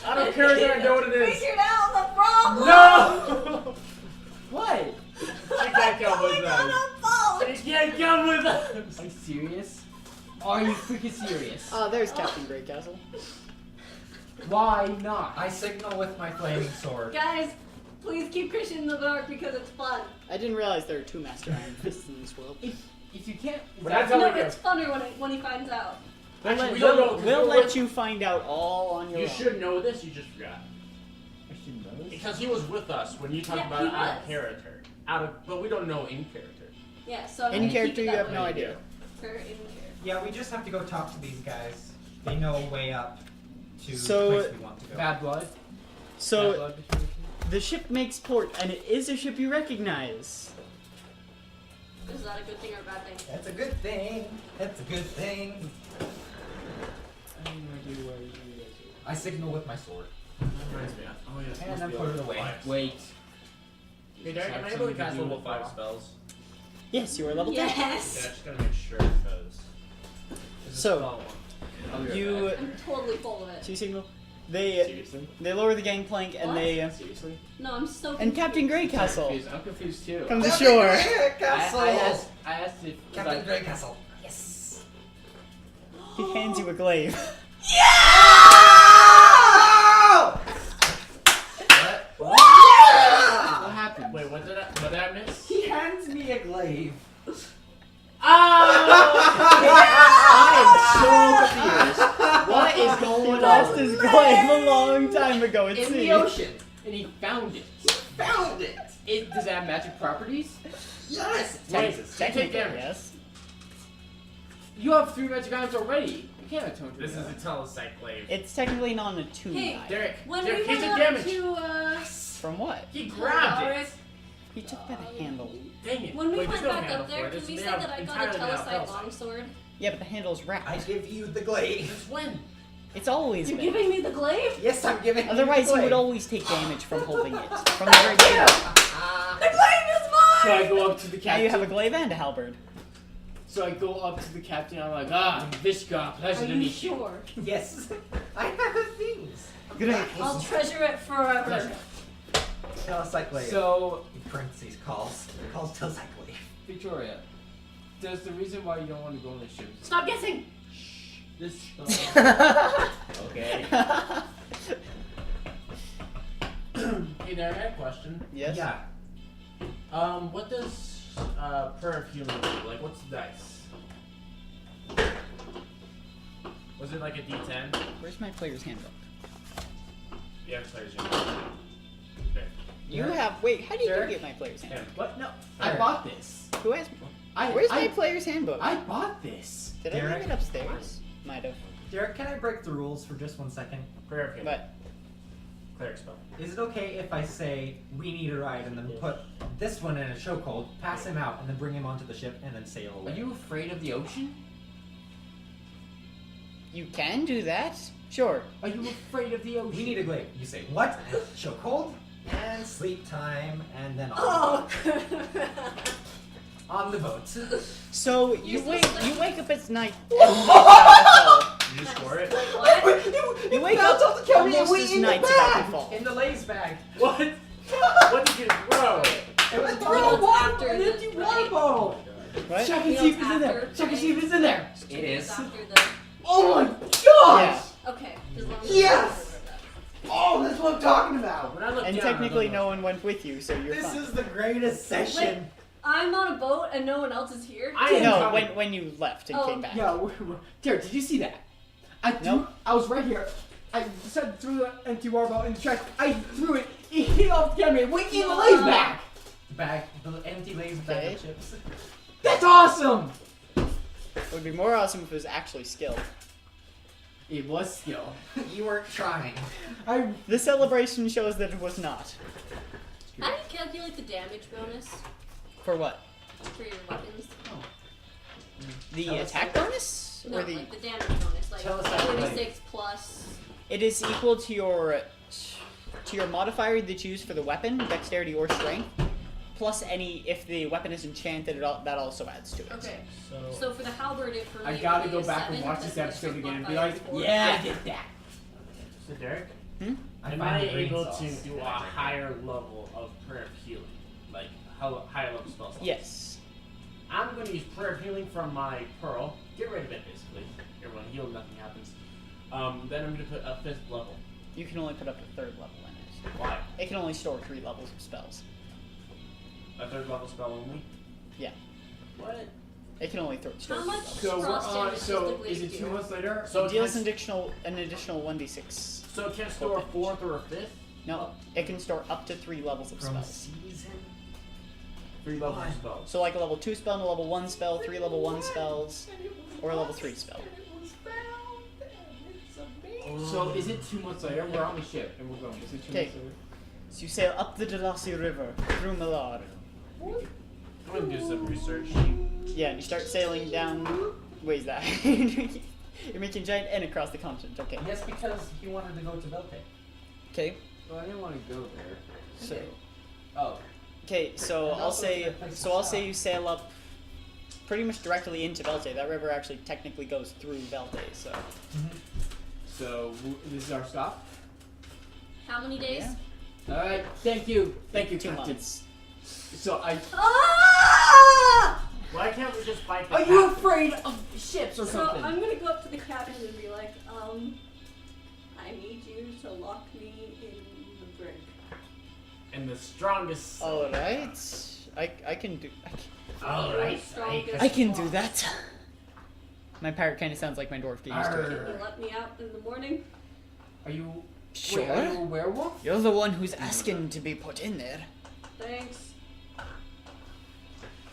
I don't care that I know what it is! Figured out the problem! No! What? She can't come with us! She can't come with us! Are you serious? Are you freaking serious? Oh, there's Captain Greycastle. Why not? I signal with my flaming sword. Guys, please keep Christian in the dark because it's fun. I didn't realize there are two Master Iron Fists in this world. If you can't, But that's how No, we go. it's funner when he finds out. Actually, we don't know, 'cause We'll we were let with- you find out all on your You own. should know this, you just forgot. I should know this. Because he was with us when you talked Yeah, about he it out was. of character. But we don't know in character. Yeah, so I'm In gonna character, keep it you that have way. no idea. For in character. Yeah, we just have to go talk to these guys. They know a way up to So- the place we want to go. Bad blood. Bad So blood distribution? the ship makes port, and it is a ship you recognize. Is that a good thing or a bad thing? That's a good thing. That's a good thing. I have no idea where you guys I signal with my sword. That reminds me. Oh yeah. And then put it away. are. Wait. Hey Derek, am I able to cast level 5 spells? Yes, you are level 10. Yeah, I Yes! just gotta make sure because. So, you I'm totally full of it. see signal. They Seriously? lower the gangplank and What? they Seriously? No, I'm so and Captain I'm Greycastle confused. I'm confused too. comes ashore. Castle. I asked if Captain like, Greycastle. Yes. He hands you a glaive. what Yeah! happened? Wait, what did I miss? He hands me a glaive. I am so confused. What is He going lost on? his glaive a long time ago at In sea. the ocean, and he found it. Found it. Does it have magic properties? Yes. Wait, Texas. take Technically, damage. yes. You have 3 magic items already. You can't atone to This is that. a telepsych glaive. It's technically not an attuned Hey, item. Derek, When Derek, we he took went up damage. to, From what? He grabbed it. He took by the handle. Dang it. when we Wait, went there's no back handle up there, for it. can It's we made say out that I got a entirely made out of telecite telecite. longsword? Yeah, but the handle's I wrapped. give you the glaive. Since when? It's always You're been. giving me the glaive? Yes, I'm giving Otherwise, you you the would glaive. always take damage from holding it. From the very beginning. Ah. The glaive is mine! So I go up to the Now captain. you have a glaive and a halberd. So I go up to the captain. I'm like, Vishka, Are pleasure to you meet you. sure? Yes, I have things. Great. I'll treasure it forever. Pleasure. Telecycle glaive. So, In parentheses, calls telecycle glaive. Victoria, there's the reason why you don't want to go on the ship. Stop guessing! This. Okay. Hey there, I have a question. Yes? Yeah. What does prayer of healing do? Like, what's the dice? Was it like a D10? Where's my player's handbook? Yeah, players. Okay. You have. Wait, how did you Derek? get my player's handbook? What? No, Sure. I bought this. Who has. I Where's I, my player's handbook? I bought this. Did I Derek? leave it upstairs? Might have. Derek, can I break the rules for just 1 second? Prayer of healing. But. Cleric spell. Is it okay if I say we need a ride and then put this one in a chokehold, pass him out, and then bring him onto the ship and then sail away? Are you afraid of the ocean? You can do that. Sure. Are you afraid of the ocean? We need a glaive. You say what? Chokehold and sleep time, and then on, Oh, on the boat. So you Useless wake thing. you wake up at night. And You just score it? what? you wake up almost as night's about to fall. In the Lay's bag. What? What did you. Bro! It was a You bottle know of it's water. after An the empty water right? bottle. What? Check You and know see it's if it's in there. after Check and see if right? it's in there. It It's is. after the. Oh my Yeah. gosh! Okay. As long as Yes! Oh, that's what I'm talking about. When I look And down, I technically, don't no know. one went with you, so you're This fine. is the greatest session. I'm on a boat and no one else is here. I am No, coming. when you left and Oh. came back. Yeah, Derek, did you see that? Nope. I was right here. I said threw the empty water bottle in the track. I threw it. It hit off the camera. It went in the Lay's back. Bag, the empty Lay's bag Okay. of chips. That's awesome. It would be more awesome if it was actually skilled. It was skill. You weren't trying. The celebration shows that it was not. How do you calculate the damage bonus For what? for your weapons? The Tell us attack that. bonus? No, Or the? like the damage bonus, like Tell us that, 46 plus. It is equal to your modifier that you use for the weapon, dexterity or strength, plus any if the weapon is enchanted. That also adds to it. Okay. So, So for the halberd, it for me I gotta would go be a back and 7, watch because this episode the again and be modifier like, is 4. yeah, I did that. so Derek, I am find I the green able sauce. to do a higher level of prayer of healing? Like, higher level spell slots? Yes. I'm going to use prayer of healing from my pearl. Get rid of it, basically. Everyone heal, nothing happens. Then I'm going to put a 5th level. You can only put up to 3rd level in it. Why? It can only store 3 levels of spells. A 3rd level spell only? Yeah. What? It can only store How 3 much? levels. So Frost damage does so the glaive is it do? 2 months later? So It it deals can, an additional 1d6. so it can store a 4th or a 5th? No, it can store up to 3 levels of From spells. season. 3 levels Why? of spells. So like a level 2 spell and a level 1 spell, 3 level 1 spells, or a level 3 spell. So is it 2 months later? We're on the ship and we're going. Is it 2 Okay. months later? So you sail up the Dalasi River through Malar. I'm going to do some research. Yeah, and you start sailing down. Where's that? You're making giant N across the continent. Okay. Yes, because he wanted to go to Velte. Okay. Well, I didn't want to go there. So. Oh. Okay. So And I'll also say. it's a good place to So I'll stop. say you sail up. Pretty much directly into Velte. That river actually technically goes through Velte. So. So this is our stop. How many days? Yeah. All right. Thank you. Thank you, 2 Captain. months. So I. Ah! Why can't we just fight the Are you captain? afraid of ships or So something? I'm gonna go up to the captain and be like, I need you to lock me in the brig. And the strongest. All right. I can do. Alright, Strongest I can do lock. that. My pirate kind of sounds like my dwarf game used to. Can you let me out in the morning? Are you? Sure. Wait, are you a werewolf? You're the one who's asking to be put in there. Thanks.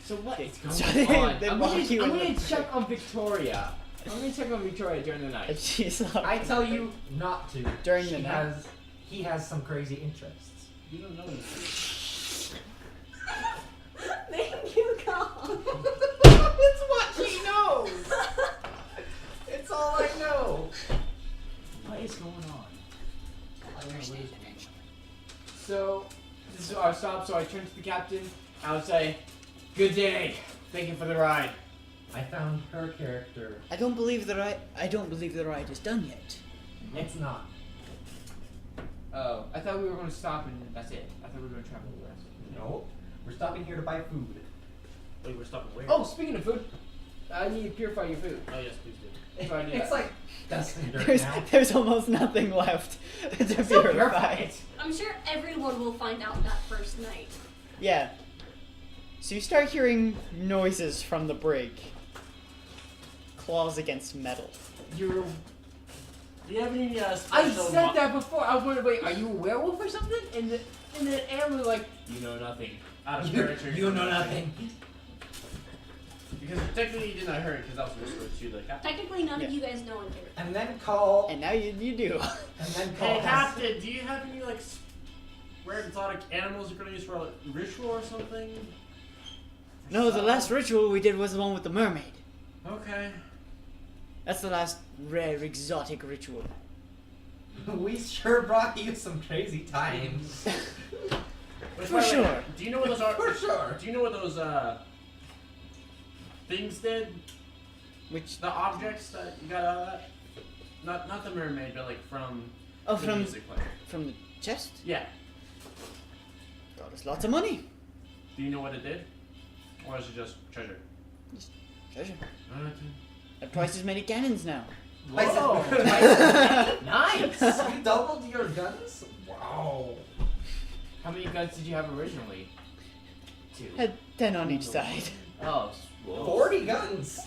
So what is So going on? they I'm lock gonna, you I'm in gonna the- check on Victoria. I'm gonna check on Victoria during the night. She's locked I in tell the- you not to. During the She night. he has some crazy interests. You don't know anything. Thank you, God. It's what she knows. is going on? I don't know what is going on. So, this is our stop, so I turn to the captain. I would say, good day. Thank you for the ride. I found her character. I don't believe the ride is done yet. It's not. Oh, I thought we were going to stop and that's it. I thought we were going to travel the rest. No. We're stopping here to buy food. Wait, we're stopping where? Oh, speaking of food, I need to purify your food. Oh, yes, please do. So I do It's that. like dust and dirt There's now. there's almost nothing left to So purify. it. I'm sure everyone will find out that first night. Yeah. So you start hearing noises from the brig. Claws against metal. You're. Do you have any I special said that before. I was wondering, wait, are you a werewolf or something? And then Anne was like, you know nothing. out of You, character? you know nothing. Because technically you did not hear it because that was whispered to the captain. Technically, none Yeah. of you guys know in here. And then call. And now you do. And then call. Hey, us. Captain, do you have any like rare exotic animals you're gonna use for a ritual or something? No, the last ritual we did was the one with the mermaid. Okay. That's the last rare exotic ritual. We sure brought you some crazy times. Which, For by the way, sure. Do you know what those are? For sure. Do you know what those things did? Which The objects that you got out of that? Not the mermaid, but like from oh the from music player. from the chest? Yeah. Got us lots of money. Do you know what it did? Or is it just treasure? Treasure. Okay. And twice as many cannons now. Whoa! nice. You doubled your guns? Wow. How many guns did you have originally? 2. Had 10 on each side. Oh, whoa. 40 guns.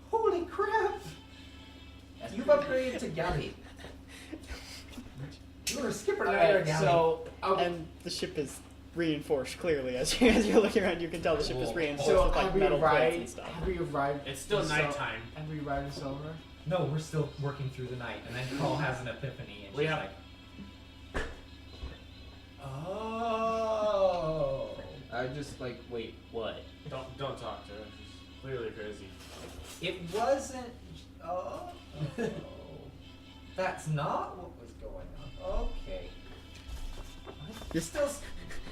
Holy crap. That's You've pretty upgraded to galley. You were a skipper now good. you're a Alright, galley. so And the ship is reinforced clearly as you're looking around. You can tell the ship is reinforced so with like have we metal plates and arrived? stuff. Have we arrived? It's still in nighttime. Have we arrived in Silver? No, we're still working through the night, and then Cole has an epiphany, and We she's have- like, "Oh." I just like wait. What? Don't talk to her. She's clearly crazy. It wasn't. Oh. That's not what was going on. Okay. You're Still.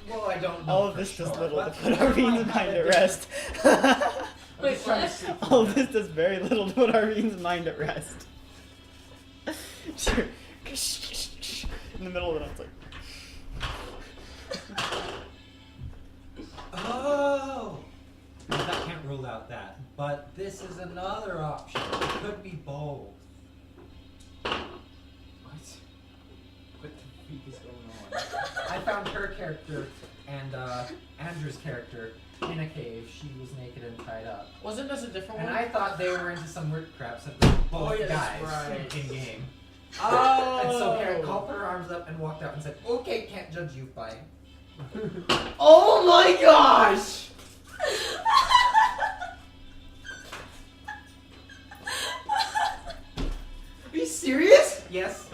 Well, I don't know. All of for this does sure, little to but put we our might beans have mind a at different- rest. I'm Wait, just trying to what? sleep All through this does very little to put our beans mind at rest. Sure. In the middle of the night, it's like. Oh. That can't rule out that, but this is another option. It could be both. What? What the freak is going on? I found her character and Andrew's character in a cave. She was naked and tied up. Wasn't this a different And one? I thought they were into some weird crap, so they're both Oh, yeah, guys that's right. in game. Oh! And so Karen called her arms up and walked out and said, "Okay, can't judge you by." Oh my gosh! Are you serious? Yes.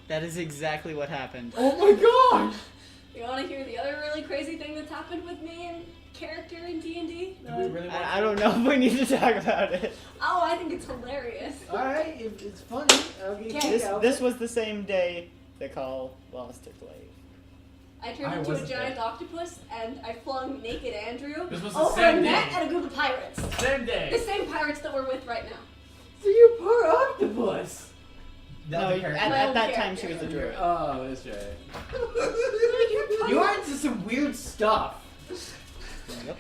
That is exactly what happened. Oh my gosh! You want to hear the other really crazy thing that's happened with me and character in D&D? Do we really want I don't know if we need to talk about it. Oh, I think it's hilarious. Alright, if it's funny. I'll get Can't kicked This out. this was the same day the call lost its way. I turned I into a wasn't giant there. octopus and I flung naked Andrew This was the over a same net day. and a group of pirates. Same The day. same pirates that we're with right now. So you're part octopus! The No, other at, character. My at own that time she character. was a druid. Oh, that's right. You are into some weird stuff. Yep.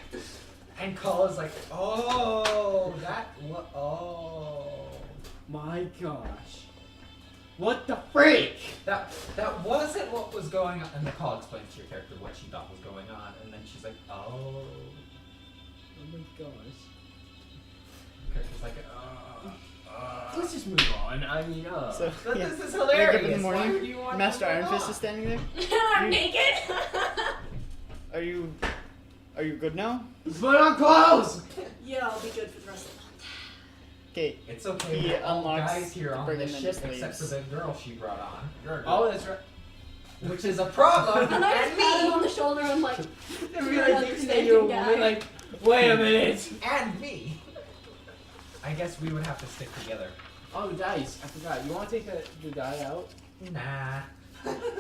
And Cole is like, "Oh, oh." My gosh. What the freak? That wasn't what was going on. And the call explains to your character what she thought was going on, and then she's like, "Oh." Oh my gosh. The character's like, Let's just move on. I mean, So But yeah. this is Wake up hilarious. in the Why morning, would you want Master to Iron move Fist on? is standing there. I'm You- naked. Are you good now? put on clothes! Yeah, I'll be good for the rest of the month. Okay. It's okay. He We're all unlocks guys here the on brig the and then ship, just except for leaves. the girl she brought on. Oh, that's right. Which is a problem. And I just and pat him me. on the shoulder and I'm like, Everybody thinks that you're a woman. Like, wait a minute. And me. I guess we would have to stick together Oh, dice. I forgot. You want to take the die out? Nah.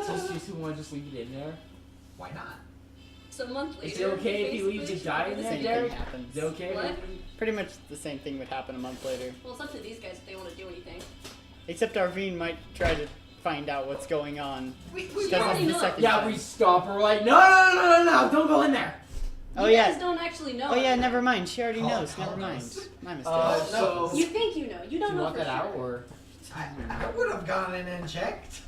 Just you want to just leave it in there? Why not? So a month later. Is it okay if he leaves basically, his die in this there, Same is- thing Derek? happens. Is it okay? What? Pretty much the same thing would happen a month later. Well, it's up to these guys if they want to do anything. Except Arvine might try to find out what's going on. We Doesn't already the know. second Yeah, time. we stop her. We're like, no, don't go in there. Oh You yeah. guys don't actually know. Oh yeah, anything. never mind. She already Call- knows. call Never mind. knows. My mistake. So, You think you know. You do don't you know want for that sure. out or? I would have gone in and checked.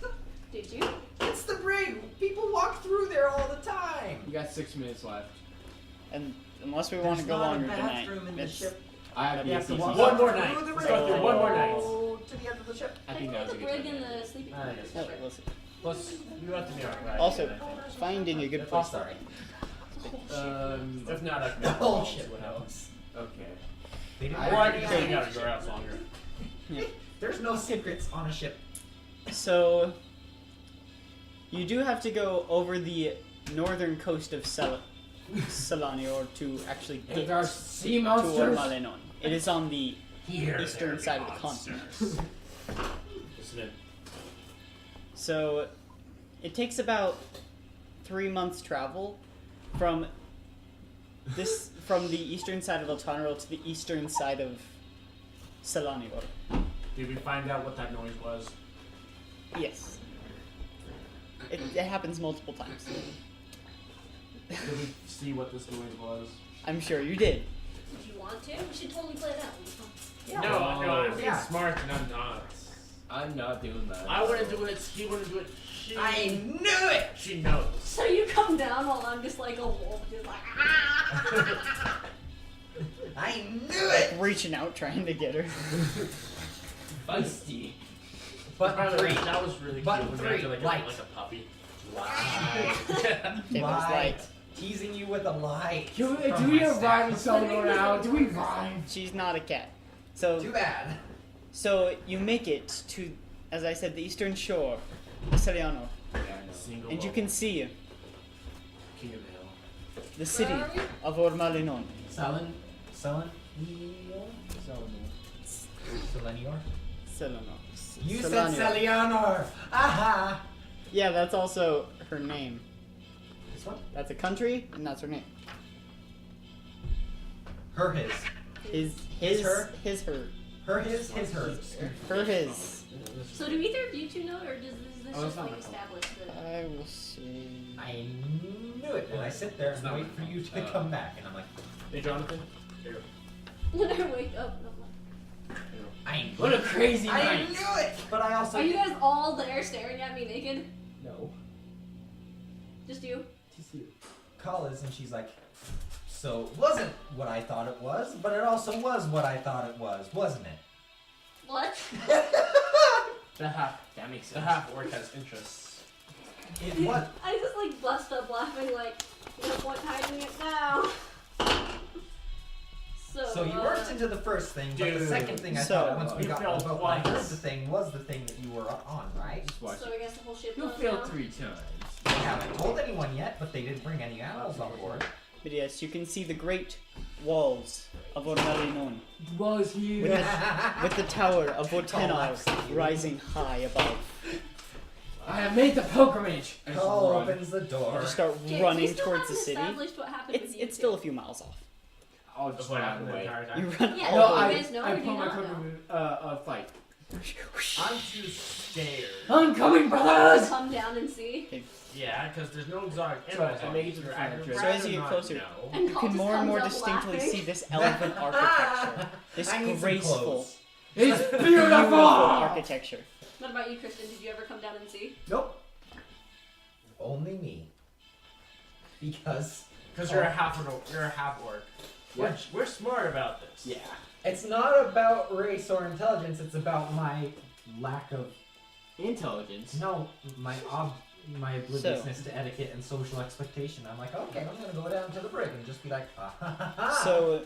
Did you? It's the brig. People walk through there all the time. You got 6 minutes left. And unless we want to go longer tonight, in the it's ship. I have You the have to ACC. walk One more through night. the Let's brig. go through one more night. Go to the end of the ship. I I think think that was the a good brig time. and the sleeping I bag guess is oh, separate. we'll see. Plus, you have to be alright. Also, I think. finding a good Oh, place. sorry. If not, I can The whole see ship what happens. knows. Okay. They didn't Or I bring can any hang out out. at your house longer. There's no secrets on a ship. So, you do have to go over the northern coast of Selanior to actually get It's our sea to monsters. Ormalenon. It is on the Here, eastern side of the continent. Listen in. So, it takes about 3 months travel from the eastern side of Eltonero to the eastern side of Selanior. Did we find out what that noise was? Yes. It happens multiple times. Did we see what this noise was? I'm sure you did. Did you want to? We should totally play that one. No, I'm being Yeah. smart and I'm not. I'm not doing that. I wouldn't do it. He wouldn't do it. She. I knew it. She knows. So you come down while I'm just like a wolf, just like ah! I knew it. Reaching out, trying to get her. Feisty. But By the way, three. that was really cute. Button when three, you acted like light. like a puppy. Lie. It was like, Teasing you with a lie. Do from we my rhyme with staff. someone now? Do we rhyme? she's not a cat. So, Too bad. so you make it to, as I said, the eastern shore of Seliano, Single and you bubble. can see King of the hill. the city Where are we? of Ormalenon. Selenior? Selano. You Selanior. said Selianor. Aha. Yeah, that's also her name. This one? That's a country, and that's her name. Her, his. His, her? his, her. Her, his her. Her, his. So do either of you two know, or does this Oh, it's just not like my fault. establish that? I will see. I knew it. And I sit there and wait for you to come back. And I'm like, Hey, Jonathan. Here. When I wake up, and I'm I knew What a crazy I night. knew it. But I also. like, are you guys all there staring at me naked? No. Just you? Call is and she's like, so it wasn't what I thought it was, but it also was what I thought it was, wasn't it? What? That makes The sense. half orc has interests. It was. I just like bust up laughing like, no point hiding it now. So you weren't into the first thing, but the Dude. second thing I So, thought once we you got failed the boat, when I heard twice. the thing was the thing that you were on, right? Just watch So it. I guess the whole ship You goes failed down. 3 times. They haven't told anyone yet, but they didn't bring any animals on board. But yes, you can see the great walls of Ormalenon, Was here. with the tower of Vortenar Collapse. rising high above. I have made the pilgrimage. I just Call run. opens the door. You just start Okay, we running still towards the haven't city. established what happened with you It's still a two. few miles off. I'll That's just what run happened the away. entire You time. run Yeah, all No, the you way. guys know I or do pull you my not quick fight. I'm too scared. I'm coming, brothers! Come down and see. Yeah, because there's no exotic So, animals. I on make it these. to the I front, would right? So as you get rather closer- not know. And You Paul can just more and more comes up distinctly laughing. see this elven architecture. This I need some graceful, clothes. It's beautiful beautiful! architecture. What about you, Kristen? Did you ever come down and see? Nope. Only me. Because Because you're a half orc. Yeah. We're smart about this. Yeah. it's not about race or intelligence, it's about my lack of Intelligence. my obliviousness to etiquette and social expectation. I'm like, okay, I'm gonna go down to the brig and just be like, ah, ha, ha, ha. So,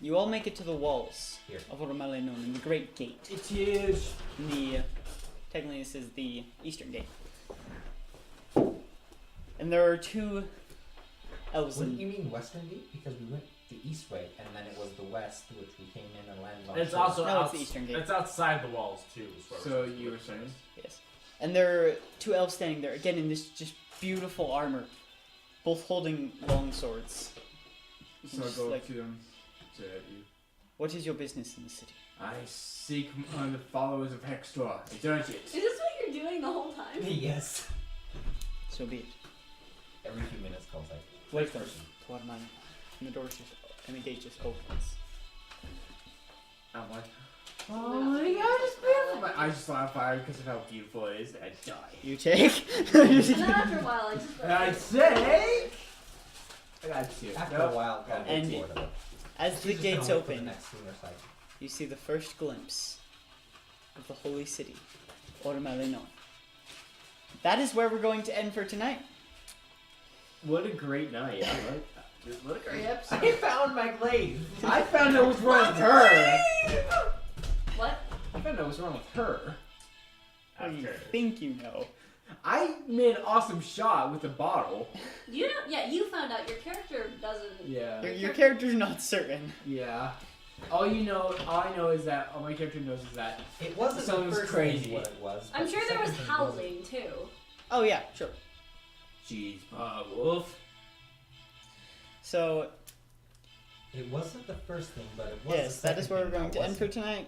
you all make it to the walls Here. of Ormalenon and the Great Gate. It is. And the technically this is the Eastern Gate. And there are two elves Wouldn't in you mean Western Gate? Because we went the east way, and then it was the west, which we came in and landed on. And it's shore. also No, it's the eastern gate. It's outside the walls too. As far So as you were saying? Yes. And there are two elves standing there, again in this just beautiful armor, both holding long swords. So I Just go like- up to them. Say at you. What is your business in the city? I seek the followers of Hextor. Exert it. Is this what you're doing the whole time? Yes. So be it. Every few minutes calls like. Wait for us. What man? And the door just and the gate just opens. I'm like, Oh my god, it's beautiful. My eyes just on fire because of how beautiful it is. I die. You take. And then after a while, I just. I say. I got two. After Nope. a while, God And gets bored of it. As She's the just gates gonna wait for the open, next lunar cycle. you see the first glimpse of the holy city, Ormalino. That is where we're going to end for tonight. What a great night. I like that. What a great episode. I found my glaive. I found out what's wrong with her. What? I found out what's wrong with her. What do you After. think you know? I made an awesome shot with the bottle. You don't. Yeah, you found out. Your character doesn't. Yeah. Your character's not certain. Yeah. All I know is that all my character knows is that It wasn't Someone's the first crazy. thing what it was. I'm but sure the there was second thing wasn't. howling too. Oh yeah, sure. she's a wolf. So It wasn't the first thing, but it was. yes, the that is second where we're thing going that to end for wasn't. tonight,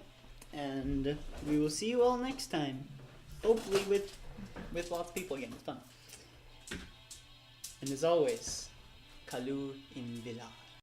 and we will see you all next time. Hopefully with lots of people again. It's fun. And as always, Kalu in Villa.